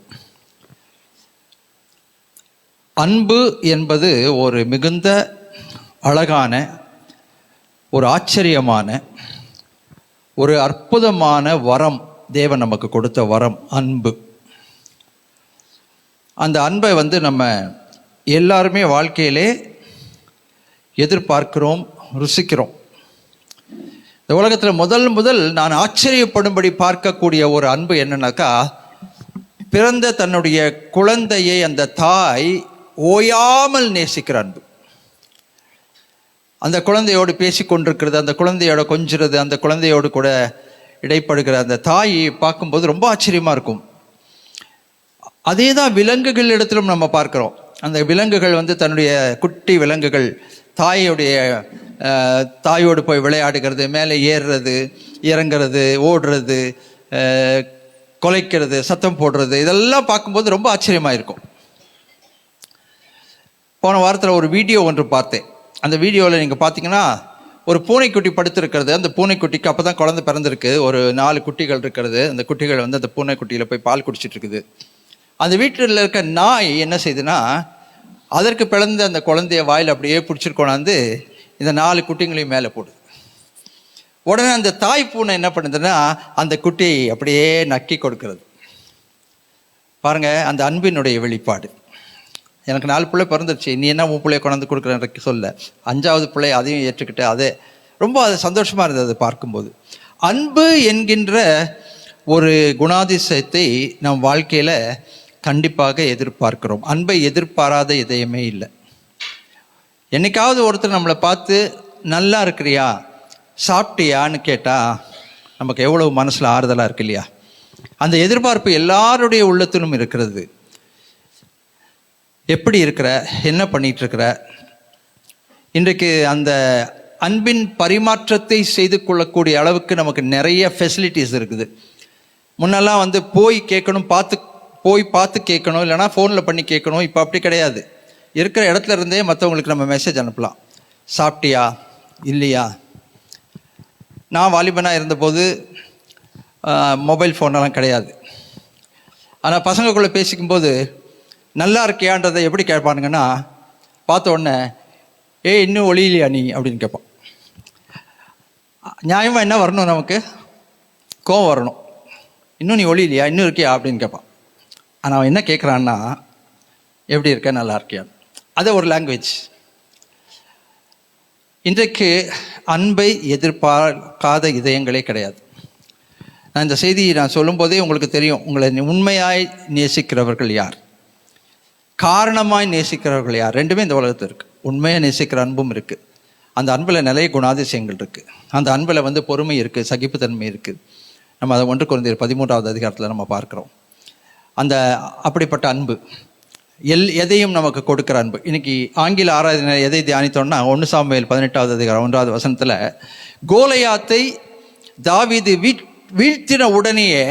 அன்பு என்பது ஒரு மிகுந்த அழகான, ஒரு ஆச்சரியமான, ஒரு அற்புதமான வரம். தேவன் நமக்கு கொடுத்த வரம் அன்பு. அந்த அன்பை நம்ம எல்லாருமே வாழ்க்கையிலே எதிர்பார்க்கிறோம், ருசிக்கிறோம். இந்த உலகத்தில் முதல் நான் ஆச்சரியப்படும்படி பார்க்கக்கூடிய ஒரு அன்பு என்னன்னாக்கா, பிறந்த தன்னுடைய குழந்தையை அந்த தாய் ஓயாமல் நேசிக்கிற அன்பு. அந்த குழந்தையோடு பேசி கொண்டிருக்கிறது, அந்த குழந்தையோட கொஞ்சிறது, அந்த குழந்தையோடு கூட இடைப்படுகிற அந்த தாயை பார்க்கும்போது ரொம்ப ஆச்சரியமாக இருக்கும். அதே தான் விலங்குகள் இடத்திலும் நம்ம பார்க்குறோம். அந்த விலங்குகள் தன்னுடைய குட்டி விலங்குகள் தாயோடு போய் விளையாடுகிறது, மேலே ஏறுறது, இறங்கிறது, ஓடுறது, கொலைக்கிறது, சத்தம் போடுறது, இதெல்லாம் பார்க்கும்போது ரொம்ப ஆச்சரியமாக இருக்கும். போன வாரத்தில் ஒரு வீடியோ ஒன்று பார்த்தேன். அந்த வீடியோவில் நீங்கள் பார்த்தீங்கன்னா ஒரு பூனைக்குட்டி படுத்திருக்கிறது. அந்த பூனைக்குட்டிக்கு அப்போ தான் குழந்தை பிறந்திருக்கு. ஒரு 4 குட்டிகள் இருக்கிறது. அந்த குட்டிகள் அந்த பூனைக்குட்டியில் போய் பால் குடிச்சிட்டு இருக்குது. அந்த வீட்டில் இருக்க நாய் என்ன செய்யுதுன்னா, அதற்கு பிறந்த அந்த குழந்தைய வாயில் அப்படியே பிடிச்சிருக்கோனாந்து இந்த 4 குட்டிங்களையும் மேலே போடுது. உடனே அந்த தாய் பூனை என்ன பண்ணுதுன்னா, அந்த குட்டியை அப்படியே நக்கி கொடுக்கிறது. பாருங்கள், அந்த அன்பினுடைய வெளிப்பாடு. எனக்கு 4 பிள்ளை பிறந்துருச்சு, நீ என்ன உன் பிள்ளைய கொண்டாந்து கொடுக்குறேன் சொல்ல, 5வது பிள்ளை அதையும் ஏற்றுக்கிட்டு அது ரொம்ப சந்தோஷமாக இருந்தது அதை பார்க்கும்போது. அன்பு என்கின்ற ஒரு குணாதிசயத்தை நம் வாழ்க்கையில் கண்டிப்பாக எதிர்பார்க்கிறோம். அன்பை எதிர்பாராத இதயமே இல்லை. என்னைக்காவது ஒருத்தர் நம்மளை பார்த்து நல்லா இருக்கிறியா, சாப்பிட்டியான்னு கேட்டால் நமக்கு எவ்வளவு மனசில் ஆறுதலாக இருக்கு இல்லையா? அந்த எதிர்பார்ப்பு எல்லாருடைய உள்ளத்திலும் இருக்கிறது. எப்படி இருக்கிற, என்ன பண்ணிகிட்டு இருக்கிற? இன்றைக்கு அந்த அன்பின் பரிமாற்றத்தை செய்து கொள்ளக்கூடிய அளவுக்கு நமக்கு நிறைய ஃபெசிலிட்டிஸ் இருக்குது. முன்னெல்லாம் போய் கேட்கணும், பார்த்து கேட்கணும், இல்லைனா ஃபோனில் பண்ணி கேட்கணும். இப்போ அப்படி கிடையாது. இருக்கிற இடத்துல இருந்தே மற்றவங்களுக்கு நம்ம மெசேஜ் அனுப்பலாம். சாப்பிட்டியா, இல்லையா? நான் வாலிபனாக இருந்தபோது மொபைல் ஃபோனெல்லாம் கிடையாது. ஆனால் பசங்களுக்குள்ளே பேசிக்கும்போது நல்லா இருக்கியான்றதை எப்படி கேட்பானுங்கன்னா, பார்த்த உடனே இன்னும் ஒளியிலையா நீ அப்படின்னு கேட்பான். நியாயமாக என்ன வரணும், நமக்கு கோவம் வரணும். இன்னும் நீ ஒளியிலையா, இன்னும் இருக்கியா அப்படின்னு கேட்பான். ஆனால் அவன் என்ன கேட்குறான்னா, எப்படி இருக்க, நல்லா இருக்கியான்னு. அது ஒரு லாங்குவேஜ். இன்றைக்கு அன்பை எதிர்பார்க்காத இதயங்களே கிடையாது. நான் இந்த செய்தியை நான் சொல்லும்போதே உங்களுக்கு தெரியும், உங்களை உண்மையாய் நேசிக்கிறவர்கள் யார், காரணமாய் நேசிக்கிறவர்கள் யார். ரெண்டுமே இந்த உலகத்தில் இருக்குது. உண்மையாக நேசிக்கிற அன்பும் இருக்குது. அந்த அன்பில் நிறைய குணாதிசயங்கள் இருக்குது. அந்த அன்பில் பொறுமை இருக்குது, சகிப்புத்தன்மை இருக்குது. நம்ம அதை 1 கொரிந்தியர் 13வது அதிகாரத்தில் நம்ம பார்க்குறோம். அப்படிப்பட்ட அன்பு எதையும் நமக்கு கொடுக்குற அன்பு. இன்னைக்கு ஆங்கில ஆராதனை எதை தியானித்தோம்னா 1 சாமுவேல் 18வது அதிகாரம் 1வது வசனத்தில் கோலியாத்தை தாவீது வீழ்த்தின உடனேயே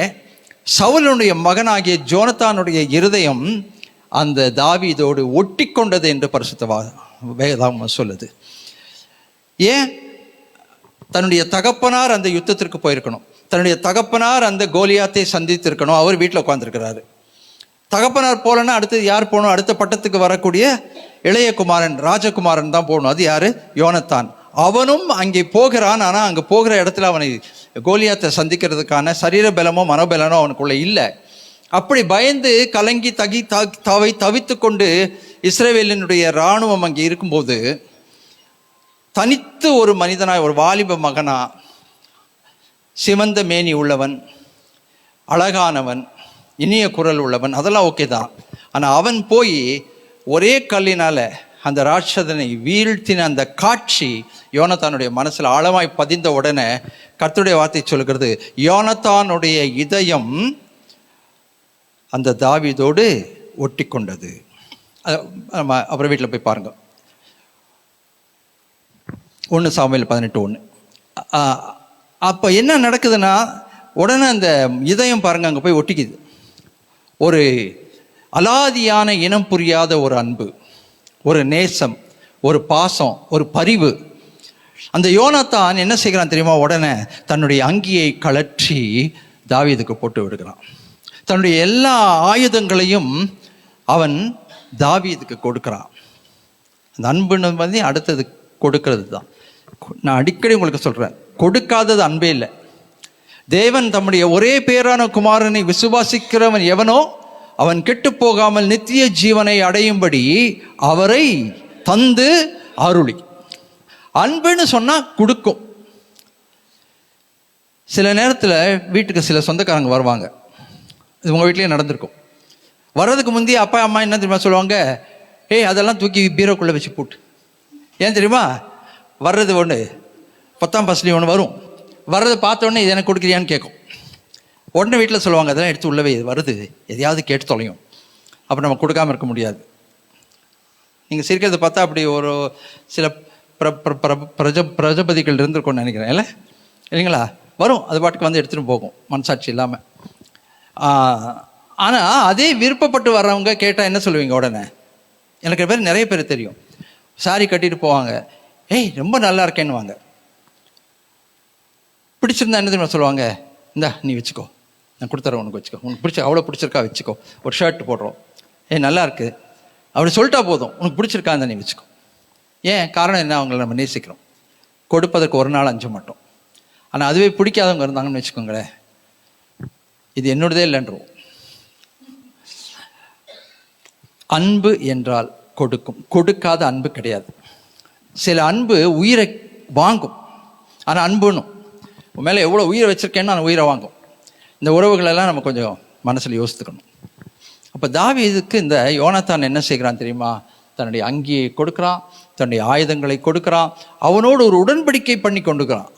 சவுலுடைய மகனாகிய ஜோனத்தானுடைய இருதயம் அந்த தாவீதோடு ஒட்டி கொண்டது என்று பரிசுத்த வேதாகமம் சொல்லுது. ஏன்? தன்னுடைய தகப்பனார் அந்த யுத்தத்திற்கு போயிருக்கணும், தன்னுடைய தகப்பனார் அந்த கோலியாத்தை சந்தித்திருக்கணும். அவர் வீட்டில் உட்காந்துருக்கிறாரு. தகப்பனார் போலன்னா அடுத்தது யார் போகணும்? அடுத்த பட்டத்துக்கு வரக்கூடிய இளைய குமாரன், ராஜகுமாரன் தான் போகணும். அது யாரு? யோனத்தான். அவனும் அங்கே போகிறான். ஆனால் அங்கே போகிற இடத்துல அவனை கோலியாத்தை சந்திக்கிறதுக்கான சரீர பலமோ மனோபலனோ அவனுக்குள்ள இல்லை. அப்படி பயந்து கலங்கி தவித்து கொண்டு இஸ்ரவேலினுடைய இராணுவம் அங்கே இருக்கும்போது தனித்து ஒரு மனிதனாய், ஒரு வாலிப மகனா, சிவந்த மேனி உள்ளவன், அழகானவன், இனிய குரல் உள்ளவன், அதெல்லாம் ஓகே தான். ஆனால் அவன் போய் ஒரே கல்லினால அந்த ராட்சதனை வீழ்த்தின அந்த காட்சி யோனத்தானுடைய மனசில் ஆழமாய் பதிந்த உடனே கர்த்தருடைய வார்த்தை சொல்கிறது, யோனத்தானுடைய இதயம் அந்த தாவீதோடு ஒட்டி கொண்டது. அப்புறம் வீட்டில் போய் பாருங்க, 1 சாமுவேல் 18:1. அப்போ என்ன நடக்குதுன்னா, உடனே அந்த இதயம் பாருங்க அங்கே போய் ஒட்டிக்குது. ஒரு அலாதியான இனம் புரியாத ஒரு அன்பு, ஒரு நேசம், ஒரு பாசம், ஒரு பரிவு. அந்த யோனத்தான் என்ன செய்கிறான் தெரியுமா? உடனே தன்னுடைய அங்கியை கழற்றி தாவீதுக்கு போட்டு விடுகிறான். தன்னுடைய எல்லா ஆயுதங்களையும் அவன் தாவீதுக்கு கொடுக்குறான். அந்த அன்புன்னு வந்து அடுத்தது கொடுக்கறது தான். நான் அடிக்கடி உங்களுக்கு சொல்கிறேன், கொடுக்காதது அன்பே இல்லை. தேவன் தம்முடைய ஒரே பேரான குமாரனை விசுவாசிக்கிறவன் எவனோ அவன் கெட்டு போகாமல் நித்திய ஜீவனை அடையும்படி அவரை தந்து அருளி. அன்புன்னு சொன்னால் கொடுக்கும். சில நேரத்தில் வீட்டுக்கு சில சொந்தக்காரங்க வருவாங்க. இது உங்கள் வீட்லேயே நடந்திருக்கும். வர்றதுக்கு முந்தைய அப்பா அம்மா என்ன தெரியுமா சொல்லுவாங்க? ஏய், அதெல்லாம் தூக்கி பீரோக்குள்ளே வச்சு போட்டு. ஏன் தெரியுமா? வர்றது ஒன்று 10ஆம் பஸ்லி ஒன்று வரும். வர்றதை பார்த்தோன்னே இது எனக்கு கொடுக்குறியான்னு கேட்கும். உடனே வீட்டில் சொல்லுவாங்க, அதெல்லாம் எடுத்து உள்ளவே வருது, எதையாவது கேட்டு தொலையும். அப்போ நம்ம கொடுக்காமல் இருக்க முடியாது. நீங்கள் சிரிக்கிறத பார்த்தா அப்படி ஒரு சில பிரஜபதிகள் இருந்திருக்கும்னு நினைக்கிறேன். இல்லை இல்லைங்களா? வரும், அது பாட்டுக்கு வந்து எடுத்துகிட்டு போகும் மனசாட்சி இல்லாமல். ஆனால் அதே விருப்பப்பட்டு வர்றவங்க கேட்டால் என்ன சொல்லுவீங்க? உடனே எனக்கு நிறைய பேர் தெரியும், சாரி கட்டிட்டு போவாங்க, ஏய் ரொம்ப நல்லா இருக்கேன்னுவாங்க. பிடிச்சிருந்தா என்ன தெரியுமா சொல்லுவாங்க? இந்தா நீ வச்சுக்கோ, நான் கொடுத்துறேன், உனக்கு வச்சுக்கோ, உனக்கு பிடிச்ச அவ்வளோ பிடிச்சிருக்கா வச்சுக்கோ. ஒரு ஷர்ட் போடுறோம், ஏய் நல்லா இருக்கு அப்படி சொல்லிட்டா போதும், உனக்கு பிடிச்சிருக்கா இருந்தா நீ வச்சுக்கோ. ஏன்? காரணம் என்ன? அவங்கள நம்ம நேசிக்கிறோம். கொடுப்பதற்கு ஒரு நாள் அஞ்ச மாட்டோம். ஆனால் அதுவே பிடிக்காதவங்க இருந்தாங்கன்னு வச்சுக்கோங்களேன், இது என்னோடதே இல்லைன்றோம். அன்பு என்றால் கொடுக்கும். கொடுக்காத அன்பு கிடையாது. சில அன்பு உயிரை வாங்கும். ஆனால் அன்புன்னும் உன் மேலே எவ்வளோ உயிரை வச்சுருக்கேன்னு அந்த உயிரை வாங்கும். இந்த உறவுகளெல்லாம் நம்ம கொஞ்சம் மனசில் யோசித்துக்கணும். அப்போ தாவீதுக்கு இந்த யோனத்தான் என்ன செய்கிறான் தெரியுமா? தன்னுடைய அங்கியை கொடுக்குறான், தன்னுடைய ஆயுதங்களை கொடுக்குறான், அவனோடு ஒரு உடன்படிக்கை பண்ணி கொண்டுக்கிறான்.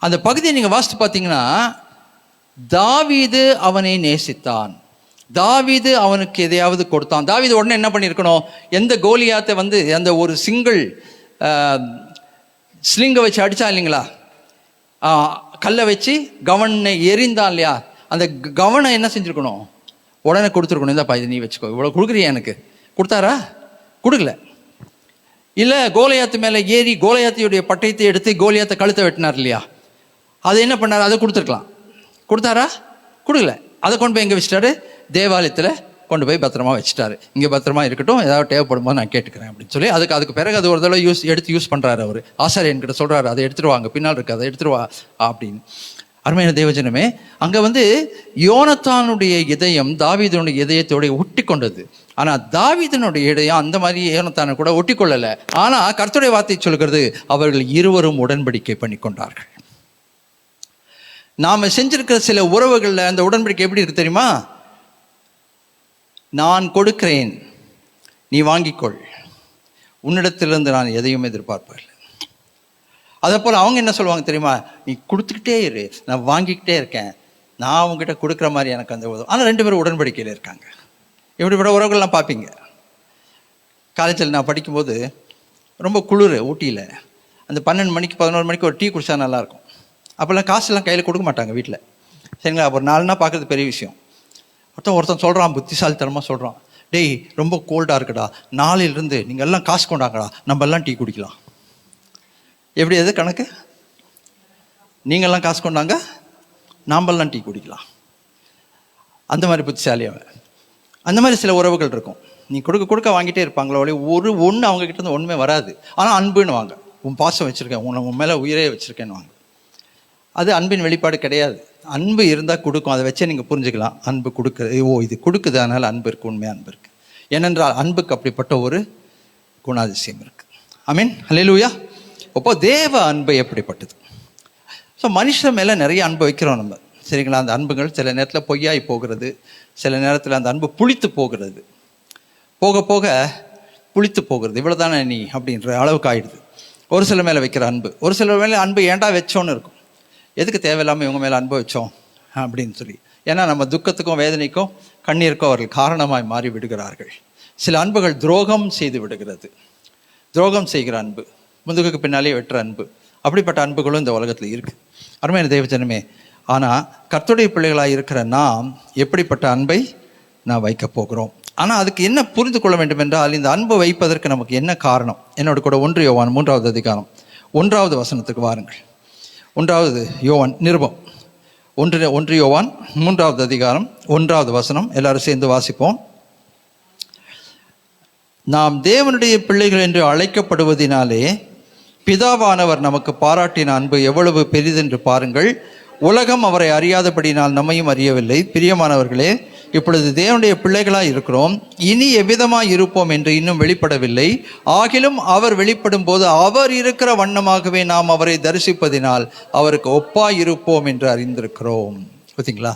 அந்த பகுதியை நீங்கள் வாசித்து பார்த்தீங்கன்னா, தாவீது அவனை நேசித்தான், தாவீது அவனுக்கு எதையாவது கொடுத்தான். தாவீது உடனே என்ன பண்ணியிருக்கணும்? எந்த கோலியாத்தை வந்து அந்த ஒரு சிங்கிள் ஸ்லிங்கை வச்சு அடித்தா இல்லைங்களா, கல்லை வச்சு கவனை எரிந்தான் இல்லையா, அந்த கவனை என்ன செஞ்சுருக்கணும்? உடனே கொடுத்துருக்கணும். இந்தாப்பா இது நீ வச்சுக்கோ, இவ்வளோ கொடுக்குறியா எனக்கு. கொடுத்தாரா? கொடுக்கல. இல்லை கோலியாத்து மேலே ஏறி கோலியாத்தியுடைய பட்டயத்தை எடுத்து கோலியாத்தை கழுத்தை வெட்டினார் இல்லையா, அது என்ன பண்ணார்? அதை கொடுத்துருக்கலாம். கொடுத்தாரா? கொடுக்கல. அதை கொண்டு போய் எங்கே வச்சுட்டாரு? தேவாலயத்தில் கொண்டு போய் பத்திரமா வச்சுட்டாரு. இங்கே பத்திரமா இருக்கட்டும், ஏதாவது தேவைப்படும் போது நான் கேட்டுக்கிறேன் அப்படின்னு சொல்லி அதுக்கு பிறகு அது ஒரு தடவை எடுத்து யூஸ் பண்ணுறாரு. அவர் ஆசாரியன்கிட்ட சொல்கிறாரு, அதை எடுத்துட்டு வாங்க, பின்னால் இருக்கு, அதை எடுத்துட்டு வா அப்படின்னு. அருமையான தேவஜனமே, அங்கே வந்து யோனத்தானுடைய இதயம் தாவீதனுடைய இதயத்தோடைய ஒட்டி கொண்டது. ஆனால் தாவீதனுடைய இதயம் அந்த மாதிரி யோனத்தானை கூட ஒட்டி கொள்ளலை. ஆனால் கர்த்தருடைய வார்த்தை சொல்கிறது, அவர்கள் இருவரும் உடன்படிக்கை பண்ணி கொண்டார்கள். நாம் செஞ்சிருக்கிற சில உறவுகளில் அந்த உடன்படிக்கை எப்படி இருக்கு தெரியுமா? நான் கொடுக்கிறேன், நீ வாங்கிக்கொள், உன்னிடத்திலிருந்து நான் எதையும் எதிர்பார்ப்பதில்லை. அதே போல் அவங்க என்ன சொல்லுவாங்க தெரியுமா? நீ கொடுத்துக்கிட்டே இரு, நான் வாங்கிக்கிட்டே இருக்கேன், நான் அவங்ககிட்ட கொடுக்குற மாதிரி எனக்கு அந்த உதவும். ஆனால் 2 பேரும் உடன்படிக்கையில் இருக்காங்க. இப்படிப்பட்ட உறவுகள்லாம் பார்ப்பீங்க. காலேஜில் நான் படிக்கும்போது ரொம்ப குளிர் ஊட்டியில். அந்த 12 மணிக்கு 11 மணிக்கு ஒரு டீ குடித்தா நல்லாயிருக்கும். அப்போல்லாம் காசுலாம் கையில் கொடுக்க மாட்டாங்க வீட்டில், சரிங்களா? ஒரு 4 நாள் பார்க்குறது பெரிய விஷயம். ஒருத்தன் சொல்கிறான், புத்திசாலித்தனமாக சொல்கிறான், டேய் ரொம்ப கோல்டாக இருக்குடா, நாளையிலிருந்து நீங்கள் எல்லாம் காசு கொண்டாங்கடா, நம்ம எல்லாம் டீ குடிக்கலாம். எப்படி எது கணக்கு? நீங்கள்லாம் காசு கொண்டாங்க, நாம்பெல்லாம் டீ குடிக்கலாம். அந்த மாதிரி புத்திசாலி அவன். அந்த மாதிரி சில உறவுகள் இருக்கும். நீ கொடுக்க வாங்கிட்டே இருப்பாங்களோ ஒன்று அவங்ககிட்ட இருந்து ஒன்றுமே வராது. ஆனால் அன்புன்னு வாங்க, உன் பாசம் வச்சுருக்கேன், உன் மேலே உயிரே வச்சுருக்கேன்னு வாங்க. அது அன்பின் வெளிப்பாடு கிடையாது. அன்பு இருந்தால் கொடுக்கும், அதை வச்சே நீங்கள் புரிஞ்சுக்கலாம் அன்பு கொடுக்குறது. இது கொடுக்குது, அதனால் அன்பு இருக்குது, உண்மையாக அன்பு இருக்குது. ஏனென்றால் அன்புக்கு அப்படிப்பட்ட ஒரு குணாதிசயம் இருக்குது. ஆமீன், அல்லேலூயா. அப்போ தேவ அன்பு எப்படிப்பட்டது? ஸோ மனுஷன் மேலே நிறைய அன்பு வைக்கிறோம் நம்ம, சரிங்களா? அந்த அன்புகள் சில நேரத்தில் பொய்யாய் போகிறது, சில நேரத்தில் அந்த அன்பு புளித்து போகிறது, போக போக புளித்து போகிறது. இவ்வளோ தானே நீ அப்படின்ற அளவுக்கு ஆயிடுது. ஒரு சில மேலே வைக்கிற அன்பு, ஒரு சில மேலே அன்பு ஏன்டா வச்சோன்னு இருக்கும். எதுக்கு தேவையில்லாமல் இவங்க மேலே அன்பு வச்சோம் அப்படின்னு சொல்லி. ஏன்னா நம்ம துக்கத்துக்கும் வேதனைக்கும் கண்ணீருக்கும் அவர்கள் காரணமாய் மாறி விடுகிறார்கள். சில அன்புகள் துரோகம் செய்து விடுகிறது. துரோகம் செய்கிற அன்பு, முதுகுக்கு பின்னாலே வெட்டுற அன்பு, அப்படிப்பட்ட அன்புகளும் இந்த உலகத்தில் இருக்குது. அருமையான தேவஜனமே, ஆனால் கர்த்தருடைய பிள்ளைகளாக இருக்கிற நாம் எப்படிப்பட்ட அன்பை நான் வைக்க போகிறோம்? ஆனால் அதுக்கு என்ன புரிந்து கொள்ள வேண்டும் என்றால், இந்த அன்பு வைப்பதற்கு நமக்கு என்ன காரணம்? என்னோட கூட 1 யோவான் 3வது அதிகாரம் 1வது வசனத்துக்கு வாருங்கள். 1வது யோவான் நிருபம் 1 யோவான் 3வது அதிகாரம் 1வது வசனம். எல்லாரும் சேர்ந்து வாசிப்போம். நாம் தேவனுடைய பிள்ளைகள் என்று அழைக்கப்படுவதினாலே பிதாவானவர் நமக்கு பாராட்டின அன்பு எவ்வளவு பெரிதென்று பாருங்கள். உலகம் அவரை அறியாதபடினால் நம்மையும் அறியவில்லை. பிரியமானவர்களே, இப்பொழுது தேவனுடைய பிள்ளைகளாய் இருக்கிறோம், இனி எவ்விதமாய் இருப்போம் என்று இன்னும் வெளிப்படவில்லை. ஆகிலும் அவர் வெளிப்படும் போது அவர் இருக்கிற வண்ணமாகவே நாம் அவரை தரிசிப்பதினால் அவருக்கு ஒப்பாய் இருப்போம் என்று அறிந்திருக்கிறோம். பார்த்தீங்களா?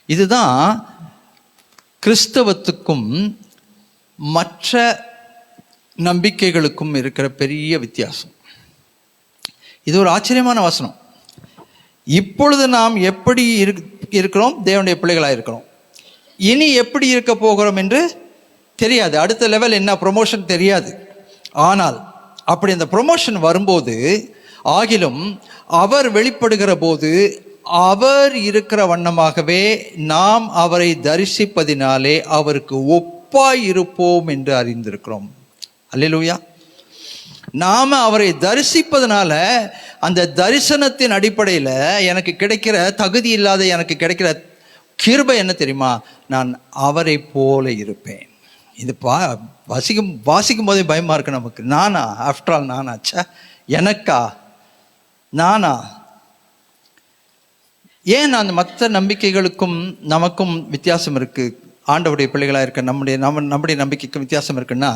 இதுதான் கிறிஸ்தவத்துக்கும் மற்ற நம்பிக்கைகளுக்கும் இருக்கிற பெரிய வித்தியாசம். இது ஒரு ஆச்சரியமான வசனம். இப்பொழுது நாம் எப்படி இருக்கிறோம்? தேவனுடைய பிள்ளைகளாக இருக்கிறோம். இனி எப்படி இருக்க போகிறோம் என்று தெரியாது. அடுத்த லெவல் என்ன ப்ரொமோஷன் தெரியாது. ஆனால் அப்படி அந்த ப்ரொமோஷன் வரும்போது, ஆகிலும் அவர் வெளிப்படுகிற போது அவர் இருக்கிற வண்ணமாகவே நாம் அவரை தரிசிப்பதினாலே அவருக்கு ஒப்பாய் இருப்போம் என்று அறிந்திருக்கிறோம். அல்லேலூயா. நாம அவரை தரிசிப்பதனால அந்த தரிசனத்தின் அடிப்படையில் எனக்கு கிடைக்கிற தகுதி இல்லாத எனக்கு கிடைக்கிற கிருபை என்ன தெரியுமா? நான் அவரை போல இருப்பேன். இது வாசிக்கும் போதே பயமா இருக்கு நமக்கு. நானா? ஆஃப்டர் ஆல் நானா? எனக்கா? நானா? ஏன் அந்த மற்ற நம்பிக்கைகளுக்கும் நமக்கும் வித்தியாசம் இருக்கு? ஆண்டவருடைய பிள்ளைகளாக இருக்க நம்முடைய நம்பிக்கைக்கும் வித்தியாசம் இருக்குன்னா,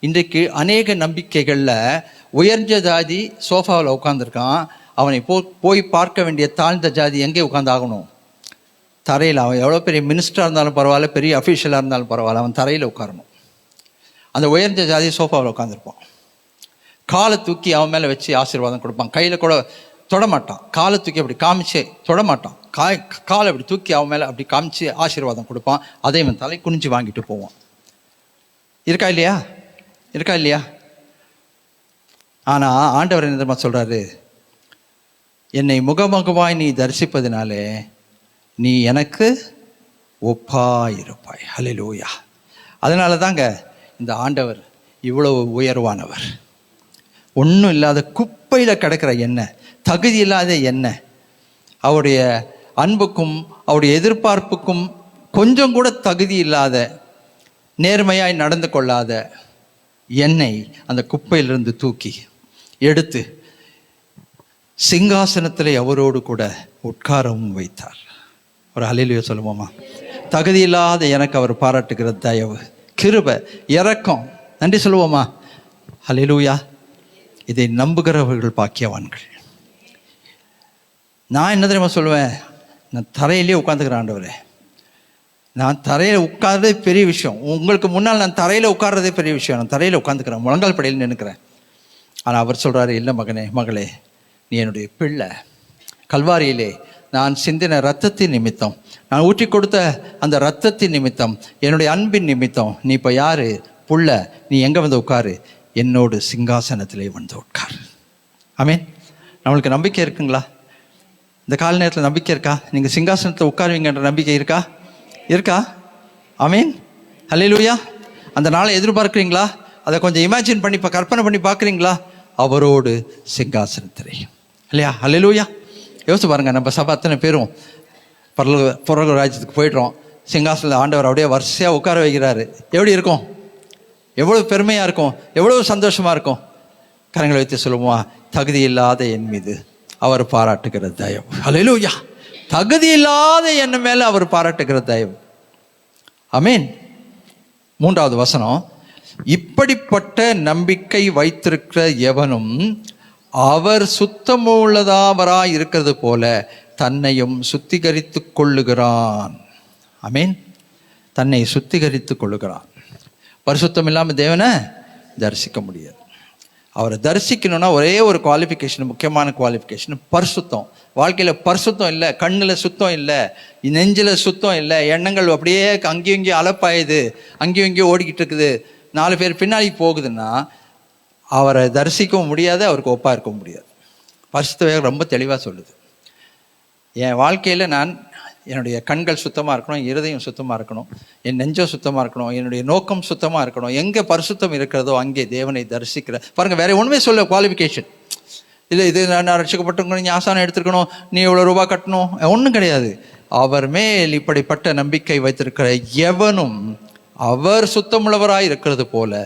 இன்றைக்கு அநேக நம்பிக்கைகளில் உயர்ந்த ஜாதி சோஃபாவில் உட்காந்துருக்கான். அவனை போய் பார்க்க வேண்டிய தாழ்ந்த ஜாதி எங்கே உட்காந்து ஆகணும்? தரையில். அவன் எவ்வளோ பெரிய மினிஸ்டராக இருந்தாலும் பரவாயில்ல, பெரிய அஃபீஷியலாக இருந்தாலும் பரவாயில்ல, அவன் தரையில் உட்காரணும். அந்த உயர்ந்த ஜாதி சோஃபாவில் உட்காந்துருப்பான். காலை தூக்கி அவன் மேலே வச்சு ஆசீர்வாதம் கொடுப்பான். கையில் கூட தொடமாட்டான். காலை தூக்கி அப்படி காமிச்சு தொடமாட்டான். காலை அப்படி தூக்கி அவன் மேலே அப்படி காமிச்சு ஆசீர்வாதம் கொடுப்பான். அதை இவன் தலை குனிஞ்சு வாங்கிட்டு போவான். இருக்கா இல்லையா? இருக்கா இல்லையா? ஆனால் ஆண்டவர் என்ன சொல்கிறாரு? என்னை முகமுகமாய் நீ தரிசிப்பதினாலே நீ எனக்கு ஒப்பாயிருப்பாய். ஹல்லேலூயா. அதனால தாங்க இந்த ஆண்டவர் இவ்வளவு உயர்வானவர். ஒன்றும் இல்லாத குப்பையில் கிடக்கிற எண்ணெய், தகுதி இல்லாத எண்ணெய், அவருடைய அன்புக்கும் அவருடைய எதிர்பார்ப்புக்கும் கொஞ்சம் கூட தகுதி இல்லாத, நேர்மையாய் நடந்து கொள்ளாத என்னை அந்த குப்பையிலிருந்து தூக்கி எடுத்து சிங்காசனத்தில் அவரோடு கூட உட்காரவும் வைத்தார். ஒரு ஹல்லேலூயா சொல்லுவோமா? தகுதி இல்லாத எனக்கு அவர் பாராட்டுகிற தயவு, கிருபை, இரக்கம், நன்றி சொல்லுவோமா? ஹல்லேலூயா. இதை நம்புகிறவர்கள் பாக்கியவான்கள். நான் என்ன தெரியுமா சொல்லுவேன்? நான் தரையிலே உட்காந்துக்கிறேன் ஆண்டவரே. நான் தரையில் உட்கார்றதே பெரிய விஷயம். உங்களுக்கு முன்னால் நான் தரையில் உட்கார்றதே பெரிய விஷயம். நான் தரையில் உட்காந்துக்கிறேன், முழங்கால் படையில் நின்றுக்கிறேன். ஆனால் அவர் சொல்கிறாரு, இல்லை மகனே, மகளே, நீ என்னுடைய பிள்ளை. கல்வாரியிலே நான் சிந்தின இரத்தத்தின் நிமித்தம், நான் ஊற்றி கொடுத்த அந்த இரத்தத்தின் நிமித்தம், என்னுடைய அன்பின் நிமித்தம் நீ இப்போ யார்? புள்ள நீ எங்கே வந்து உட்காரு, என்னோடு சிங்காசனத்திலே வந்து உட்காரு. ஆமீன். நம்மளுக்கு நம்பிக்கை இருக்குங்களா? இந்த கால நேரத்தில் நம்பிக்கை இருக்கா? நீங்கள் சிங்காசனத்தை உட்காருவீங்கன்ற நம்பிக்கை இருக்கா? இருக்கா? ஆமீன். ஹல்லேலூயா. அந்த நாளை எதிர்பார்க்குறீங்களா? அதை கொஞ்சம் இமேஜின் பண்ணி கற்பனை பண்ணி பார்க்குறீங்களா? அவரோடு சிங்காசனத்திலே, இல்லையா? ஹல்லேலூயா. யோசிச்சு பாருங்கள், நம்ம சபை அத்தனை பேரும் பரலோக ராஜ்யத்துக்கு போய்ட்றோம். சிங்காசனத்தில் ஆண்டவர் அப்படியே வரிசையாக உட்கார வைக்கிறாரு. எப்படி இருக்கும்? எவ்வளோ பெருமையாக இருக்கும், எவ்வளோ சந்தோஷமாக இருக்கும். கரங்களை வைத்து சொல்லுவோமா, தகுதி இல்லாத என் மீது அவர் பாராட்டுகிற தயவு. ஹல்லேலூயா. தகுதி இல்லாத என் மேலே அவர் பாராட்டுகிற தயவு. ஆமீன். 3வது வசனம், இப்படிப்பட்ட நம்பிக்கை வைத்திருக்கிற எவனும் அவர் சுத்தமுள்ளதாவராய் இருக்கிறது போல தன்னையும் சுத்திகரித்து கொள்ளுகிறான். ஆமீன். தன்னை சுத்திகரித்து கொள்ளுகிறான். பரிசுத்தம் இல்லாமல் தேவனை தரிசிக்க முடியாது. அவரை தரிசிக்கணும்னா ஒரே ஒரு குவாலிஃபிகேஷன், முக்கியமான குவாலிஃபிகேஷன் பரிசுத்தம். வாழ்க்கையில் பரிசுத்தம் இல்லை, கண்ணில் சுத்தம் இல்லை, நெஞ்சில் சுத்தம் இல்லை, எண்ணங்கள் அப்படியே அங்கேயும் இங்கேயும் அலப்பாயுது, அங்கேயும் இங்கேயும் ஓடிக்கிட்டு இருக்குது, 4 பேர் பின்னாடி போகுதுன்னா அவரை தரிசிக்கவும் முடியாது, அவருக்கு ஒப்பாக இருக்க முடியாது. பரிசுத்த வேகம் ரொம்ப தெளிவாக சொல்லுது. என் வாழ்க்கையில் நான் என்னுடைய கண்கள் சுத்தமாக இருக்கணும், இருதயம் சுத்தமாக இருக்கணும், என் நெஞ்சம் சுத்தமாக இருக்கணும், என்னுடைய நோக்கம் சுத்தமாக இருக்கணும். எங்கே பரிசுத்தம் இருக்கிறதோ அங்கே தேவனை தரிசிக்கிற பாருங்கள். வேற ஒன்றுமே சொல்ல குவாலிஃபிகேஷன் இல்லை. இது நான் ரட்சிக்கப்பட்டவங்க, நீ ஆசானம் எடுத்துருக்கணும், நீ இவ்வளோ ரூபா கட்டணும், ஒன்றும் கிடையாது. அவர் மேல் இப்படிப்பட்ட நம்பிக்கை வைத்திருக்கிற எவனும் அவர் சுத்தமுள்ளவராய் இருக்கிறது போல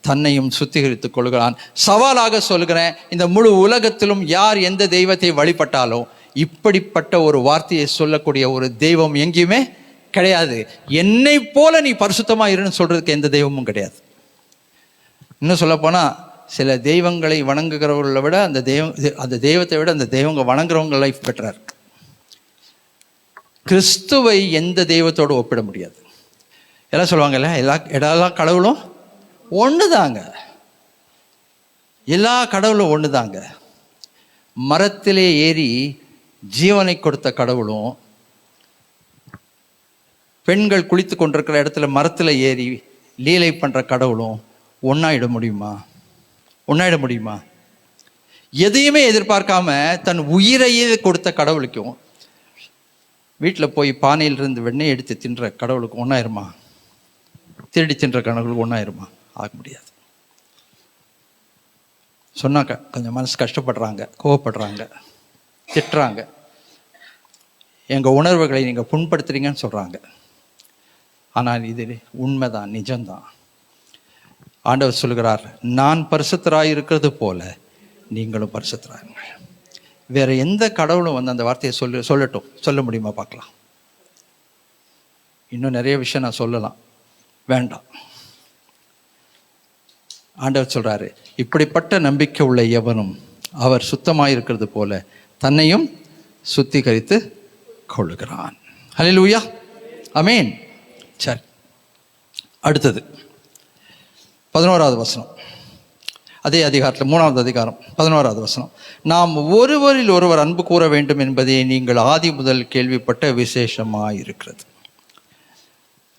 தன்னையும் சுத்திகரித்துக் கொள்கிறான். சவாலாக சொல்கிறேன், இந்த முழு உலகத்திலும் யார் எந்த தெய்வத்தை வழிபட்டாலும் இப்படிப்பட்ட ஒரு வார்த்தையை சொல்லக்கூடிய ஒரு தெய்வம் எங்கேயுமே கிடையாது. என்னை போல நீ பரிசுத்தமா இருன்னு சொல்றதுக்கு எந்த தெய்வமும் கிடையாது. இன்னும் சொல்ல போனா சில தெய்வங்களை வணங்குகிறவர்களை விட அந்த தெய்வத்தை விட அந்த தெய்வங்க வணங்குறவங்க லைஃப் பெட்டரா இருக்கு. கிறிஸ்துவை எந்த தெய்வத்தோடு ஒப்பிட முடியாது. எல்லாம் சொல்லுவாங்கல்ல, எல்லா கடவுளும் ஒண்ணுதாங்க, எல்லா கடவுளும் ஒண்ணுதாங்க. மரத்திலே ஏறி ஜீவனை கொடுத்த கடவுளும், பெண்கள் குளித்து கொண்டிருக்கிற இடத்துல மரத்தில் ஏறி லீலை பண்ற கடவுளும் ஒன்னாயிட முடியுமா? ஒன்னாயிட முடியுமா? எதையுமே எதிர்பார்க்காம தன் உயிரையே கொடுத்த கடவுளுக்கும் வீட்டில் போய் பானையிலிருந்து வெண்ணெய் எடுத்து தின்ற கடவுளுக்கு ஒன்னாயிருமா? திருடி தின்ற கடவுளுக்கு ஒன்னாயிருமா? ஆக முடியாது. சொன்னாக்க கொஞ்சம் மனசு கஷ்டப்படுறாங்க, கோவப்படுறாங்க, திட்டுறாங்க, எங்கள் உணர்வுகளை நீங்கள் புண்படுத்துறீங்கன்னு சொல்கிறாங்க. ஆனால் இது உண்மைதான், நிஜம்தான். ஆண்டவர் சொல்கிறார், நான் பரிசுத்தராய் இருக்கிறது போல நீங்களும் பரிசுத்தராயிருங்கள். வேற எந்த கடவுளும் வந்து அந்த வார்த்தையை சொல்லட்டும், சொல்ல முடியுமா பார்க்கலாம். இன்னும் நிறைய விஷயம் நான் சொல்லலாம், வேண்டாம். ஆண்டவர் சொல்றாரு, இப்படிப்பட்ட நம்பிக்கை உள்ள எவனும் அவர் சுத்தமாக இருக்கிறது போல தன்னையும் சுத்திகரித்து கொள்ளுகிறான். ஹல்லேலூயா. ஆமென். சரி, அடுத்தது 11வது வசனம், அதே அதிகாரத்தில் 3வது அதிகாரம் 11வது வசனம். நாம் ஒருவரில் ஒருவர் அன்பு கூற வேண்டும் என்பதை நீங்கள் ஆதி முதல் கேள்விப்பட்ட விசேஷமாயிருக்கிறது.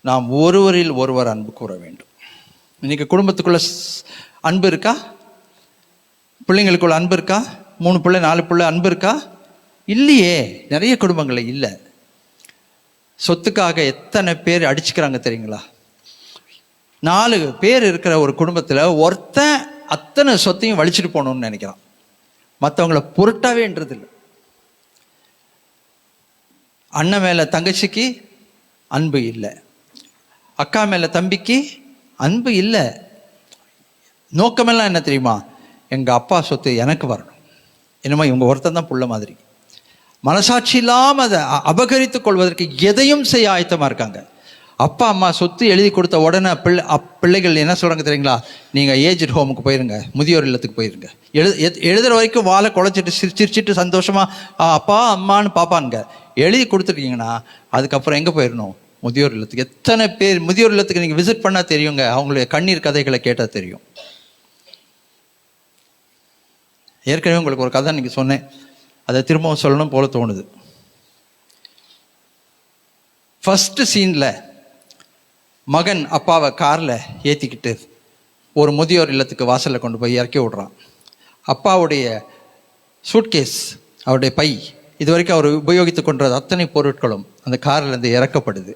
நாம் ஒருவரில் ஒருவர் அன்பு கூற வேண்டும். இன்னைக்கு குடும்பத்துக்குள்ள அன்பு இருக்கா? பிள்ளைங்களுக்குள்ள அன்பு இருக்கா? 3 பிள்ளை 4 பிள்ளை அன்பு இருக்கா? இல்லையே. நிறைய குடும்பங்களில் இல்லை. சொத்துக்காக எத்தனை பேர் அடிச்சுக்கிறாங்க தெரியுங்களா? 4 பேர் இருக்கிற ஒரு குடும்பத்தில் ஒருத்தன் அத்தனை சொத்தையும் வலிச்சுட்டு போகணும்னு நினைக்கிறான், மற்றவங்களை பொருட்டாவேன்றது இல்லை. அண்ணன் மேல தங்கச்சிக்கு அன்பு இல்லை, அக்கா மேல தம்பிக்கு அன்பு இல்லை. நோக்கமெல்லாம் என்ன தெரியுமா? எங்கள் அப்பா சொத்து எனக்கு வரணும், என்னமோ இவங்க ஒருத்தன் தான் புள்ள மாதிரி. மனசாட்சி இல்லாமல் அதை அபகரித்துக் கொள்வதற்கு எதையும் செய்ய ஆயத்தமாக இருக்காங்க. அப்பா அம்மா சொத்து எழுதி கொடுத்த உடனே பிள்ளைகள் என்ன சொல்கிறாங்க தெரியுங்களா? நீங்கள் ஏஜ்டு ஹோமுக்கு போயிருங்க, முதியோர் இல்லத்துக்கு போயிருங்க. எழுதுகிற வரைக்கும் வாழை குழைச்சிட்டு சிரிச்சிட்டு சந்தோஷமாக அப்பா அம்மான்னு பாப்பானுங்க. எழுதி கொடுத்துருக்கீங்கன்னா அதுக்கப்புறம் எங்கே போயிடணும்? முதியோர் இல்லத்துக்கு. எத்தனை பேர் முதியோர் இல்லத்துக்கு நீங்கள் விசிட் பண்ணால் தெரியுங்க, அவங்களுடைய கண்ணீர் கதைகளை கேட்டால் தெரியும். ஏற்கனவே உங்களுக்கு ஒரு கதை நீங்கள் சொன்னேன், அதை திரும்பவும் சொல்லணும் போல தோணுது. ஃபர்ஸ்ட் சீனில் மகன் அப்பாவை காரில் ஏற்றிக்கிட்டு ஒரு முதியோர் இல்லத்துக்கு வாசலில் கொண்டு போய் இறக்கி விடுறான். அப்பாவுடைய சூட்கேஸ், அவருடைய பை, இது வரைக்கும் அவர் உபயோகித்து கொண்ட அத்தனை பொருட்களும் அந்த காரிலேருந்து இறக்கப்படுது.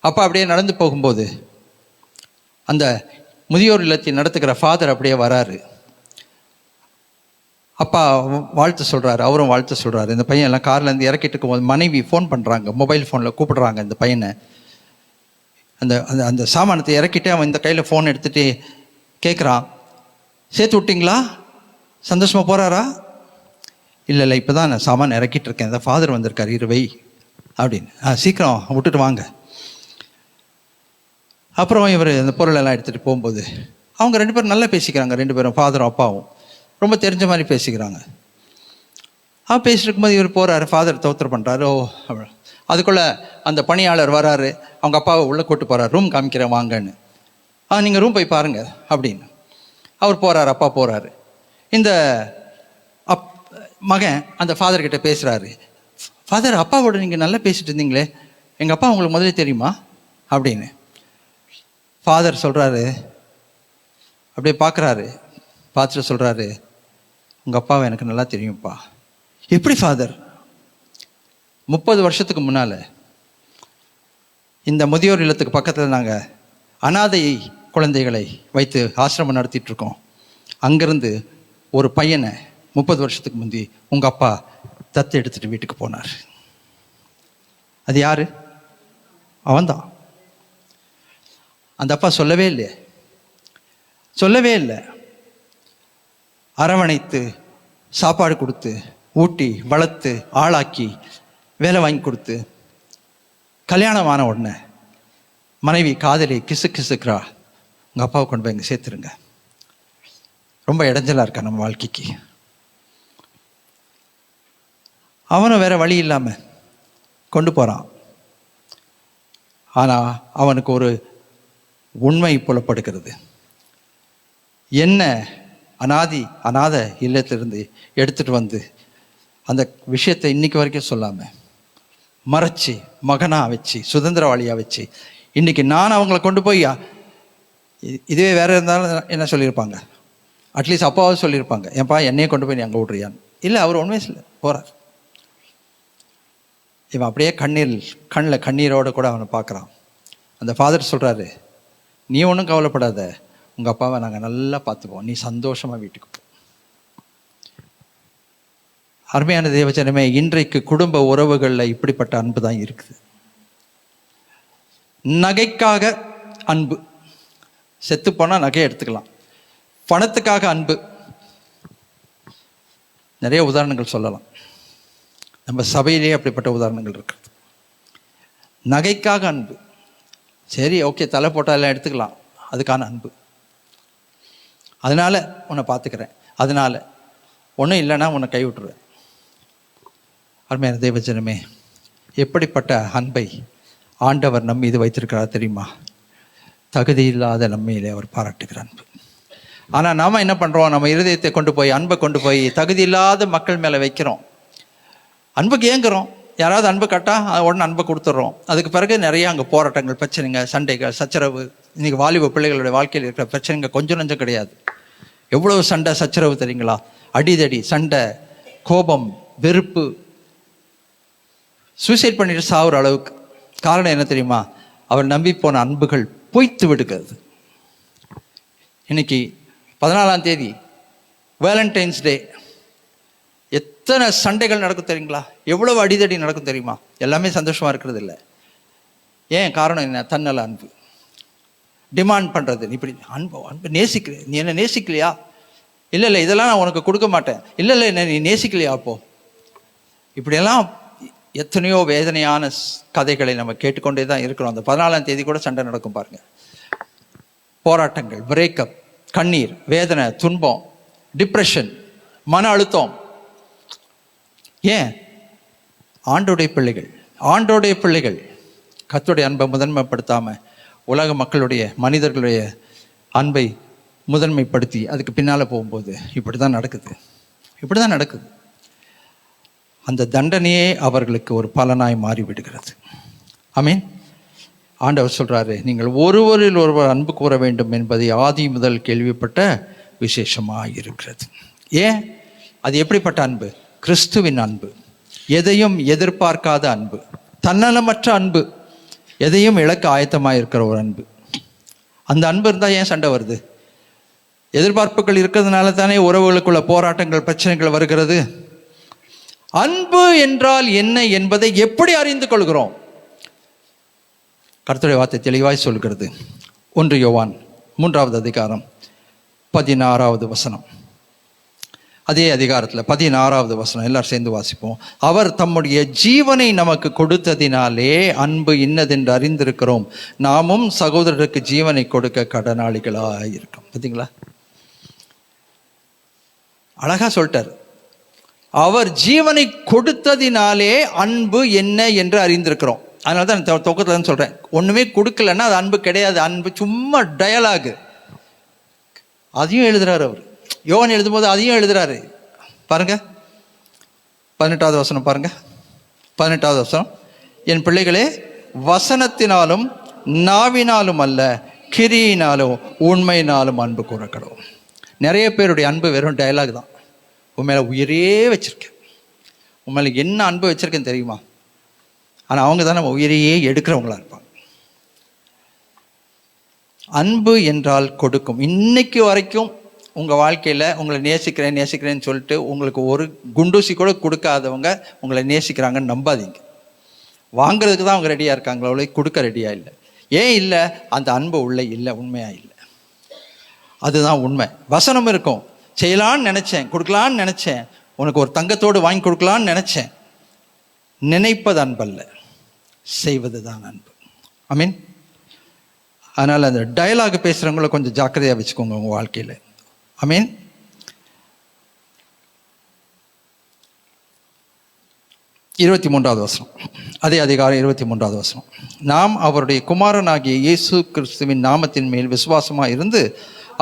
அப்பா அப்படியே நடந்து போகும்போது அந்த முதியோர் இல்லத்தை நடத்துகிற ஃபாதர் அப்படியே வராரு. அப்பா வாழ்த்து சொல்கிறாரு, அவரும் வாழ்த்து சொல்கிறாரு. இந்த பையன் எல்லாம் கார்லேருந்து இறக்கிட்டு இருக்கும்போது மனைவி ஃபோன் பண்ணுறாங்க, மொபைல் ஃபோனில் கூப்பிடுறாங்க இந்த பையனை. அந்த அந்த அந்த சாமானத்தை இறக்கிட்டு அவன் இந்த கையில் ஃபோன் எடுத்துகிட்டு கேட்குறான், சேர்த்து விட்டிங்களா, சந்தோஷமாக போகிறாரா? இல்லை இல்லை, இப்போ தான் நான் சாமான் இறக்கிட்டு இருக்கேன், இந்த ஃபாதர் வந்திருக்கார், இருவை அப்படின்னு. சீக்கிரம் விட்டுட்டு வாங்க. அப்புறம் இவர் இந்த பொருளெல்லாம் எடுத்துகிட்டு போகும்போது அவங்க 2 பேரும் நல்லா பேசிக்கிறாங்க. 2 பேரும், ஃபாதரும் அப்பாவும் ரொம்ப தெரிஞ்ச மாதிரி பேசிக்கிறாங்க. பேசிட்டு இருக்கும்போது இவர் போகிறாரு, ஃபாதர் தோத்திரம் பண்ணுறாரு. அதுக்குள்ளே அந்த பணியாளர் வராரு, அவங்க அப்பாவை உள்ளே கூட்டு போகிறார், ரூம் காமிக்கிறேன் வாங்கன்னு. நீங்கள் ரூம் போய் பாருங்கள் அப்படின்னு. அவர் போகிறார், அப்பா போகிறாரு. இந்த மகன் அந்த ஃபாதர்கிட்ட பேசுகிறாரு, ஃபாதர் அப்பாவோட நீங்கள் நல்லா பேசிட்டு இருந்தீங்களே, எங்கள் அப்பா உங்களுக்கு முதல்ல தெரியுமா அப்படின்னு. ஃபாதர் சொல்கிறாரு, அப்படியே பார்க்குறாரு, பார்த்துட்டு சொல்கிறாரு, உங்கள் அப்பாவை எனக்கு நல்லா தெரியும்ப்பா. எப்படி ஃபாதர்? 30 வருஷத்துக்கு முன்னால் இந்த முதியோர் இல்லத்துக்கு பக்கத்தில் நாங்கள் அனாதை குழந்தைகளை வைத்து ஆசிரமம் நடத்திட்டுருக்கோம். அங்கேருந்து ஒரு பையனை 30 வருஷத்துக்கு முந்தி உங்கள் அப்பா தத்து எடுத்துகிட்டு வீட்டுக்கு போனார். அது யார்? அவன்தான். அந்த அப்பா சொல்லவே இல்லை. அரவணைத்து சாப்பாடு கொடுத்து ஊட்டி வளர்த்து ஆளாக்கி வேலை வாங்கி கொடுத்து கல்யாணமான உடனே மனைவி காதலி கிசுக்கிறா, உங்கள் அப்பாவை கொண்டு போய் இங்கே சேர்த்துருங்க, ரொம்ப இடைஞ்சலாக இருக்கா நம்ம வாழ்க்கைக்கு. அவனும் வேற வழி இல்லாமல் கொண்டு போகிறான். ஆனால் அவனுக்கு ஒரு உண்மை புலப்படுகிறது. என்ன அனாத இல்லத்திலிருந்து எடுத்துகிட்டு வந்து அந்த விஷயத்தை இன்னைக்கு வரைக்கும் சொல்லாமல் மறைச்சி மகனாக வச்சு சுதந்திரவாளியாக வச்சு இன்றைக்கி நான் அவங்கள கொண்டு போய், இதுவே வேறு இருந்தாலும் என்ன சொல்லியிருப்பாங்க, அட்லீஸ்ட் அப்பாவும் சொல்லியிருப்பாங்க, ஏன்பா என்னையே கொண்டு போய் நீ அங்கே விட்றியான்னு. இல்லை, அவர் உண்மையே இல்லை, போகிறார். இவன் அப்படியே கண்ணில் கண்ணீரோடு கூட அவனை பார்க்குறான். அந்த ஃபாதர் சொல்கிறாரு, நீ ஒன்றும் கவலைப்படாத, உங்கள் அப்பாவை நாங்கள் நல்லா பார்த்துப்போம், நீ சந்தோஷமாக வீட்டுக்கு போ. அருமையான தேவஜனமே, இன்றைக்கு குடும்ப உறவுகளில் இப்படிப்பட்ட அன்பு தான் இருக்குது. நகைக்காக அன்பு, செத்து போனால் நகையை எடுத்துக்கலாம். பணத்துக்காக அன்பு, நிறைய உதாரணங்கள் சொல்லலாம். நம்ம சபையிலேயே அப்படிப்பட்ட உதாரணங்கள் இருக்கிறது. நகைக்காக அன்பு, சரி ஓகே, தலை போட்டால் எல்லாம் எடுத்துக்கலாம், அதுக்கான அன்பு. அதனால் உன்னை பார்த்துக்கிறேன், அதனால் ஒன்றும் இல்லைன்னா உன்னை கைவிட்டுருவேன். அருமையான தேவஜனமே, எப்படிப்பட்ட அன்பை ஆண்டவர் நம் மீது வைத்திருக்கிறார் தெரியுமா? தகுதி இல்லாத நம்மையிலே அவர் பாராட்டுகிற அன்பு. ஆனால் நாம் என்ன பண்ணுறோம், நம்ம இருதயத்தை கொண்டு போய் அன்பை கொண்டு போய் தகுதி இல்லாத மக்கள் மேலே வைக்கிறோம். அன்புக்கு ஏங்குறோம். யாராவது அன்பு கட்டால் உடனே அன்பை கொடுத்துட்றோம். அதுக்கு பிறகு நிறைய அங்கே போராட்டங்கள், பிரச்சனைங்க, சண்டைகள், சச்சரவு. இன்றைக்கி வாலிப பிள்ளைகளுடைய வாழ்க்கையில் இருக்கிற பிரச்சனைங்க கொஞ்சம் நஞ்சம் கிடையாது. எவ்வளவு சண்டை சச்சரவு தெரியுங்களா? அடிதடி, சண்டை, கோபம், வெறுப்பு, சூசைட் பண்ணிட்டு சாகுற அளவுக்கு. காரணம் என்ன தெரியுமா? அவர் நம்பி போன அன்புகள் பொய்த்து விடுகிறது. இன்னைக்கு 14ஆம் தேதி வேலண்டைன்ஸ் டே. எத்தனை சண்டைகள் நடக்கும் தெரியுங்களா? எவ்வளவு அடிதடி நடக்கும் தெரியுமா? எல்லாமே சந்தோஷமாக இருக்கிறது இல்லை. ஏன் காரணம் என்ன? தன்னல அன்பு. டிமாண்ட் பண்ணுறது, நீ இப்படி அன்பு நேசிக்கிற, நீ என்ன நேசிக்கலையா? இல்லை இதெல்லாம் நான் உனக்கு கொடுக்க மாட்டேன். இல்லை என்ன நீ நேசிக்கலையா? அப்போ இப்படியெல்லாம் எத்தனையோ வேதனையான கதைகளை நம்ம கேட்டுக்கொண்டே தான் இருக்கிறோம். அந்த 14ஆம் தேதி கூட சண்டை நடக்கும் பாருங்க. போராட்டங்கள், பிரேக்கப், கண்ணீர், வேதனை, துன்பம், டிப்ரெஷன், மன அழுத்தம். ஏன்? ஆண்டோடைய பிள்ளைகள் கர்த்தருடைய அன்பை முதன்மைப்படுத்தாம உலக மக்களுடைய, மனிதர்களுடைய அன்பை முதன்மைப்படுத்தி அதுக்கு பின்னால் போகும்போது இப்படி தான் நடக்குது. அந்த தண்டனையே அவர்களுக்கு ஒரு பலனாய் மாறிவிடுகிறது. ஆமீன். ஆண்டவர் சொல்கிறாரு, நீங்கள் ஒருவரில் ஒருவர் அன்பு கூற வேண்டும் என்பதை ஆதி முதல் கேள்விப்பட்ட விசேஷமாக இருக்கிறது. ஏன்? அது எப்படிப்பட்ட அன்பு? கிறிஸ்துவின் அன்பு, எதையும் எதிர்பார்க்காத அன்பு, தன்னலமற்ற அன்பு, எதையும் இழக்க ஆயத்தமாக இருக்கிற ஒரு அன்பு. அந்த அன்பு இருந்தால் ஏன் சண்டை வருது? எதிர்பார்ப்புகள் இருக்கிறதுனால தானே உறவுகளுக்குள்ள போராட்டங்கள், பிரச்சனைகள் வருகிறது. அன்பு என்றால் என்ன என்பதை எப்படி அறிந்து கொள்கிறோம்? கர்த்தருடைய வார்த்தை தெளிவாய் சொல்கிறது. 1 யோவான் 3வது அதிகாரம் 16வது வசனம். அதே அதிகாரத்தில் 16வது வசனம் எல்லாரும் சேர்ந்து வாசிப்போம். அவர் தம்முடைய ஜீவனை நமக்கு கொடுத்ததினாலே அன்பு இன்னதென்று அறிந்திருக்கிறோம், நாமும் சகோதரருக்கு ஜீவனை கொடுக்க கடனாளிகளாக இருக்கோம். பார்த்தீங்களா? அழகா சொல்லிட்டார். அவர் ஜீவனை கொடுத்ததினாலே அன்பு என்ன என்று அறிந்திருக்கிறோம். அதனால தான் தொக்கத்தில் சொல்கிறேன், ஒன்றுமே கொடுக்கலன்னா அது அன்பு கிடையாது. அன்பு சும்மா டயலாகு. அதையும் எழுதுறாரு அவர். யோவான் எழுதும்போது அதையும் எழுதுறாரு. பாருங்க 18வது வசனம் பாருங்க. 18வது வசனம், என் பிள்ளைகளே, வசனத்தினாலும் நாவினாலும் அல்ல, கிரியினாலும் உண்மையினாலும் அன்பு கூறக்கடும். நிறைய பேருடைய அன்பு வெறும் டயலாக் தான். உன் மேலே உயிரே வச்சிருக்கேன், உன் மேலே என்ன அன்பு வச்சிருக்கேன்னு தெரியுமா? ஆனால் அவங்க தான் நம்ம உயிரையே எடுக்கிறவங்களா இருப்பாங்க. அன்பு என்றால் கொடுக்கும். இன்னைக்கு வரைக்கும் உங்கள் வாழ்க்கையில் உங்களை நேசிக்கிறேன்னு சொல்லிட்டு உங்களுக்கு ஒரு குண்டூசி கூட கொடுக்காதவங்க உங்களை நேசிக்கிறாங்கன்னு நம்பாதீங்க. வாங்கிறதுக்கு தான் அவங்க ரெடியாக இருக்காங்களோ, கொடுக்க ரெடியாக இல்லை. ஏன் இல்லை? அந்த அன்பு உள்ள இல்லை, உண்மையாக இல்லை. அதுதான் உண்மை. வசனம் இருக்கும், செய்யலான்னு நினச்சேன், கொடுக்கலான்னு நினச்சேன், உனக்கு ஒரு தங்கத்தோடு வாங்கி கொடுக்கலான்னு நினச்சேன். நினைப்பது அன்பல்ல, செய்வது தான் அன்பு. ஐ அதனால் அந்த டயலாக் பேசுகிறவங்கள கொஞ்சம் ஜாக்கிரதையாக வச்சுக்கோங்க உங்கள் வாழ்க்கையில். ஐ 23வது வசனம், அதே அதிகாரம் 23வது வசனம். நாம் அவருடைய குமாரனாகிய இயேசு கிறிஸ்துவின் நாமத்தின் மேல் விசுவாசமாக இருந்து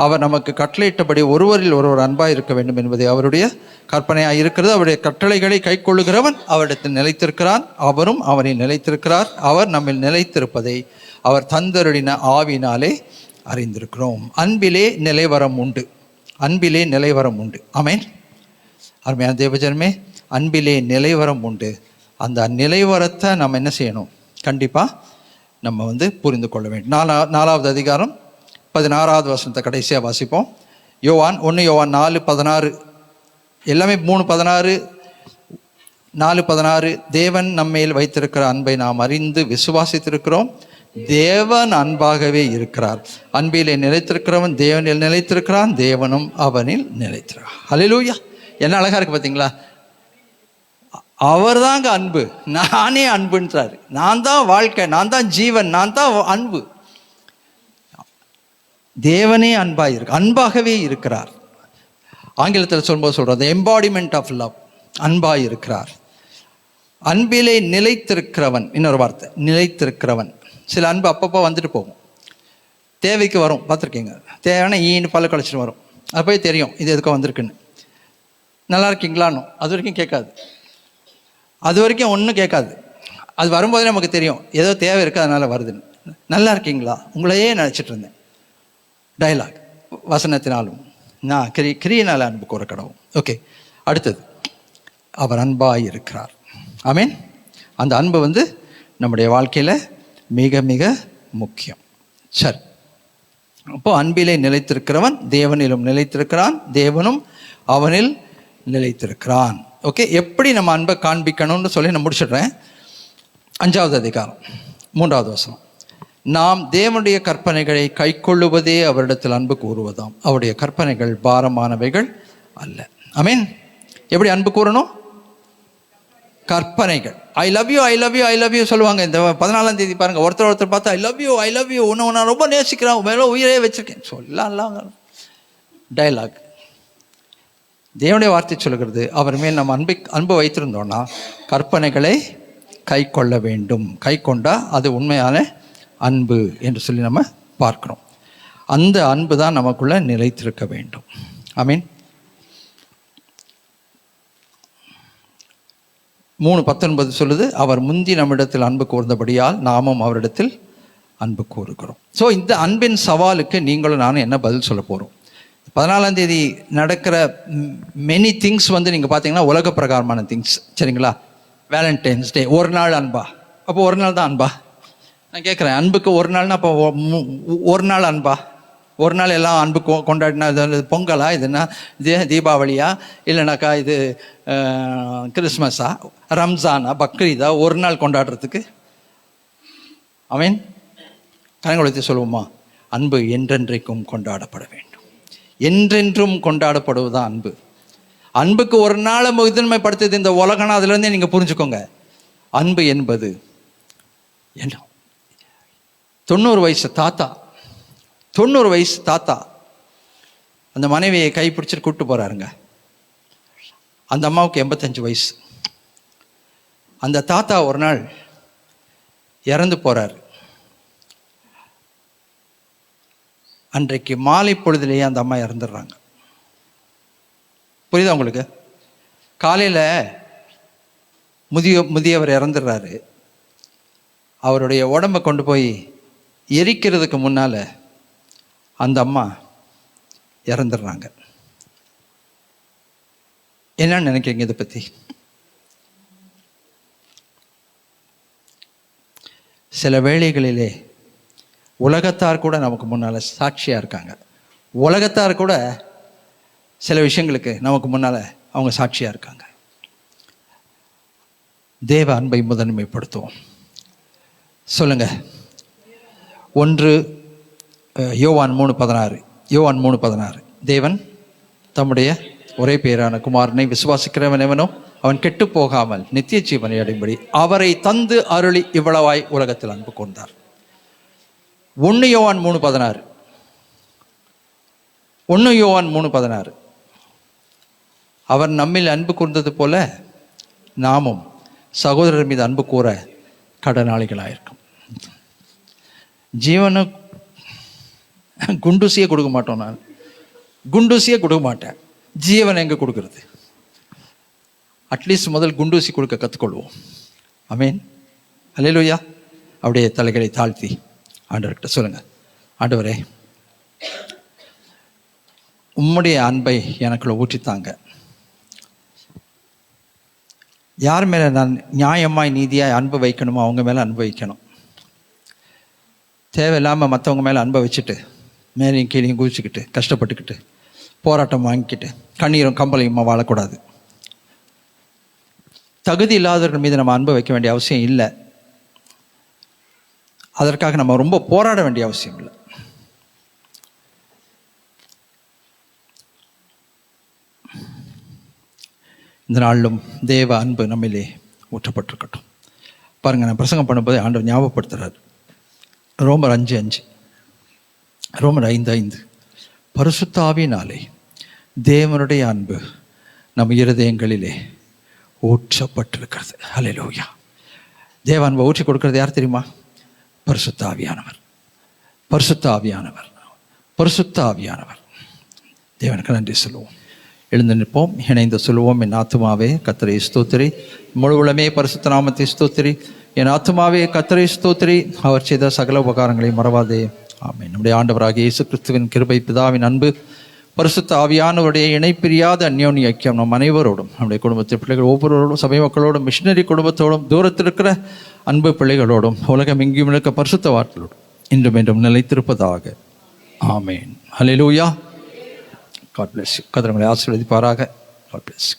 அவர் நமக்கு கட்டளையிட்டபடி ஒருவரில் ஒருவர் அன்பாக இருக்க வேண்டும் என்பதை அவருடைய கற்பனையாக இருக்கிறது. அவருடைய கட்டளைகளை கை கொள்ளுகிறவன் அவரிடத்தில் நிலைத்திருக்கிறான், அவரும் அவரில் நிலைத்திருக்கிறார். அவர் நம்மில் நிலைத்திருப்பதை அவர் தந்தருளின ஆவினாலே அறிந்திருக்கிறோம். அன்பிலே நிலைவரம் உண்டு, அன்பிலே நிலைவரம் உண்டு. ஆமென். அருமையான தேவஜனமே, அன்பிலே நிலைவரம் உண்டு. அந்த நிலைவரத்தை நம்ம என்ன செய்யணும்? கண்டிப்பாக நம்ம புரிந்து கொள்ள வேண்டும். 4வது அதிகாரம் 16வது வசனத்தை கடைசியாக வாசிப்போம். 1 யோவான் 4:16, எல்லாமே 3:16, 4:16. தேவன் நம்மேல் வைத்திருக்கிற அன்பை நாம் அறிந்து விசுவாசித்திருக்கிறோம். தேவன் அன்பாகவே இருக்கிறார். அன்பிலே நிலைத்திருக்கிறவன் தேவனில் நிலைத்திருக்கிறான், தேவனும் அவனில் நிலைத்திருக்கிறார். ஹல்லேலூயா! என்ன அழகா இருக்கு பார்த்தீங்களா? அவர் தாங்க அன்பு, நானே அன்புன்றாரு. நான் தான் வாழ்க்கை, நான் தான் ஜீவன், நான் தான் அன்பு. தேவனே அன்பாக இருக்கு, அன்பாகவே இருக்கிறார். ஆங்கிலத்தில் சொல்லும்போது சொல்கிறது எம்பாடிமெண்ட் ஆஃப் லவ், அன்பாக இருக்கிறார். அன்பிலே நிலைத்திருக்கிறவன், இன்னொரு வார்த்தை நிலைத்திருக்கிறவன். சில அன்பு அப்பப்போ வந்துட்டு போகும், தேவைக்கு வரும், பார்த்துருக்கீங்க. தேவையான ஈன்னு பல்ல கழிச்சிட்டு வரும். அது போய் தெரியும் இது எதுக்கு வந்திருக்குன்னு. நல்லா இருக்கீங்களான்னு அது வரைக்கும் கேட்காது, அது வரைக்கும் ஒன்றும் கேட்காது. அது வரும்போதே நமக்கு தெரியும் ஏதோ தேவை இருக்குது, அதனால் வருதுன்னு. நல்லா இருக்கீங்களா, உங்களையே நினச்சிட்டு இருந்தேன். டயலாக். வசனத்தினாலும் நான் கிரியினால் அன்பு கூற கடவும். ஓகே, அடுத்தது அவர் அன்பாக இருக்கிறார். ஆமீன். அந்த அன்பு நம்முடைய வாழ்க்கையில் மிக மிக முக்கியம். சரி, அப்போ அன்பிலே நிலைத்திருக்கிறவன் தேவனிலும் நிலைத்திருக்கிறான், தேவனும் அவனில் நிலைத்திருக்கிறான். ஓகே, எப்படி நம்ம அன்பை காண்பிக்கணும்னு சொல்லி நான் முடிச்சிடுறேன். 5வது அதிகாரம் 3வது வசனம். நாம் தேவனுடைய கற்பனைகளை கை கொள்ளுவதே அவரிடத்தில் அன்பு கூறுவதாம், அவருடைய கற்பனைகள் பாரமானவைகள் அல்ல. ஆமீன். எப்படி அன்பு கூறணும்? கற்பனைகள். I love you, I love you, I love you சொல்லுவாங்க. இந்த 14ஆம் தேதி பாருங்கள், ஒருத்தர் பார்த்து I love you, I love you, உன்னை நான் ரொம்ப நேசிக்கிறேன், மேலே உயிரே வச்சிருக்கேன் சொல்லலாம். டயலாக். தேவனுடைய வார்த்தை சொல்கிறது, அவர் மேல் நம்ம அன்பு வைத்திருந்தோம்னா கற்பனைகளை கை கொள்ள வேண்டும். கை கொண்டால் அது உண்மையான அன்பு என்று சொல்லி நம்ம பார்க்கிறோம். அந்த அன்பு தான் நமக்குள்ள நிலைத்திருக்க வேண்டும். ஆமீன். 3:19 சொல்லுது, அவர் முந்தி நம்மிடத்தில் அன்பு கூர்ந்தபடியால் நாமும் அவரிடத்தில் அன்பு கூறுகிறோம். ஸோ இந்த அன்பின் சவாலுக்கு நீங்களும் நானும் என்ன பதில் சொல்ல போகிறோம்? 14ஆம் தேதி நடக்கிற மெனி திங்ஸ் வந்து நீங்கள் பார்த்தீங்கன்னா உலக பிரகாரமான திங்ஸ், சரிங்களா? வேலண்டைன்ஸ் டே, ஒரு நாள் அன்பா? அப்போ ஒரு நாள் தான் அன்பா? நான் கேட்குறேன், அன்புக்கு ஒரு நாள்னா அப்போ ஒரு நாள் அன்பா? ஒரு நாள் எல்லாம் அன்பு கொண்டாடினா இது பொங்கலா, இதுனா தீபாவளியா, இல்லைனாக்கா இது கிறிஸ்மஸா, ரம்ஜானா, பக்ரீதா ஒரு நாள் கொண்டாடுறதுக்கு? ஆமீன். கரங்களை சொல்லுவோமா? அன்பு என்றென்றைக்கும் கொண்டாடப்பட வேண்டும். என்றென்றும் கொண்டாடப்படுவதுதான் அன்பு. அன்புக்கு ஒரு நாளை முதன்மைப்படுத்துது இந்த உலகனா, அதுலேருந்தே நீங்கள் புரிஞ்சுக்கோங்க. அன்பு என்பது என்ன? 90 வயசு தாத்தா, 90 வயசு தாத்தா அந்த மனைவியை கை பிடிச்சிட்டு கூப்பிட்டு போகிறாருங்க. அந்த அம்மாவுக்கு 85 வயசு. அந்த தாத்தா ஒரு நாள் இறந்து போகிறார். அன்றைக்கு மாலை பொழுதுலேயே அந்த அம்மா இறந்துடுறாங்க. புரியுதா உங்களுக்கு? காலையில் முதியவர் இறந்துடுறாரு. அவருடைய உடம்பை கொண்டு போய் எரிக்கிறதுக்கு முன்னால் அந்த அம்மா இறந்துடுறாங்க. என்னன்னு நினைக்கிறீங்க இதை பற்றி? சில வேளைகளிலே உலகத்தார் கூட நமக்கு முன்னால் சாட்சியாக இருக்காங்க. உலகத்தார் கூட சில விஷயங்களுக்கு நமக்கு முன்னால் அவங்க சாட்சியாக இருக்காங்க. தேவ அன்பை முதன்மைப்படுத்துவோம். சொல்லுங்க. 1 யோவான் 3:16. தேவன் தம்முடைய ஒரே பேரான குமாரனை விசுவாசிக்கிறவன் எவனோ அவன் கெட்டு போகாமல் நித்திய ஜீவனை அடையும்படி அவரை தந்து அருளி இவ்வளவாய் உலகத்தில் அன்பு கொண்டார். 1 யோவான் 3:16. அவர் நம்மில் அன்பு கூர்ந்தது போல நாமும் சகோதரர் மீது அன்பு கூற கடனாளிகளாயிருக்கும். ஜீவனை குண்டூசியே கொடுக்க மாட்டோம். நான் குண்டூசியே கொடுக்க மாட்டேன். ஜீவனை எங்கே கொடுக்கறது? அட்லீஸ்ட் முதல் குண்டூசி கொடுக்க கற்றுக்கொள்வோம். ஆமீன். அல்லேலூயா. அப்படியே தலைகளை தாழ்த்தி ஆண்டவர்கிட்ட சொல்லுங்க. ஆண்டவரே, உம்முடைய அன்பை எனக்குள்ள ஊற்றித்தாங்க. யார் மேலே நான் நியாயமாய் நீதியாய் அன்பு வைக்கணுமோ அவங்க மேலே அன்பு வைக்கணும். தேவையில்லாமல் மற்றவங்க மேலே அன்பை வச்சுட்டு மேலேயும் கீழேயும் குதிச்சுக்கிட்டு கஷ்டப்பட்டுக்கிட்டு போராட்டம் வாங்கிக்கிட்டு கண்ணீரும் கம்பளையுமா வாழக்கூடாது. தகுதி இல்லாதவர்கள் மீது நம்ம அன்பு வைக்க வேண்டிய அவசியம் இல்லை. அதற்காக நம்ம ரொம்ப போராட வேண்டிய அவசியம் இல்லை. இந்த நாளிலும் தேவ அன்பு நம்மிலே ஊற்றப்பட்டிருக்கட்டும். பாருங்க, நான் பிரசங்கம் பண்ணும்போது ஆண்டவர் ஞாபகப்படுத்துறாரு. ரோமர் 5:5, ரோமர் 5:5, பரிசுத்த ஆவியினாலே தேவனுடைய அன்பு நம் இருதயங்களிலே ஊற்றப்பட்டிருக்கிறது. ஹல்லேலூயா. தேவ அன்பை ஊற்றி கொடுக்கிறது யார் தெரியுமா? பரிசுத்த ஆவியானவர். பரிசுத்த ஆவியானவர். பரிசுத்த ஆவியானவர். தேவனுக்கு நன்றி சொல்லுவோம். எழுந்து நிற்போம். இணைந்து சொல்லுவோம். என் ஆத்துமாவே கர்த்தரை ஸ்தோத்திரி, முழு உளமே பரிசுத்த நாமத்தை ஸ்தோத்திரி. என் ஆத்துமாவே கர்த்தரை ஸ்தோத்திரி, அவர் செய்த சகல உபகாரங்களை மறவாதே. ஆமென். நம்முடைய ஆண்டவராகிய இயேசு கிறிஸ்துவின் கிருபை, பிதாவின் அன்பு, பரிசுத்த ஆவியானவருடைய இணைப்பிரியாத அந்யோன்ய ஐக்கியம் நம் அனைவரோடும், நம்முடைய குடும்பத்தில் பிள்ளைகள் ஒவ்வொருவரோடும், சபை மக்களோடும், மிஷினரி குடும்பத்தோடும், தூரத்தில் இருக்கிற அன்பு பிள்ளைகளோடும், உலகம் எங்கேயும் இருக்க பரிசுத்த வார்த்தைகளோடும் இன்றும் என்றும் நிலைத்திருப்பதாக. ஆமென். ஹல்லேலூயா. God bless you. கர்த்தர் உங்களை ஆசீர்வதிப்பாராக. God bless you.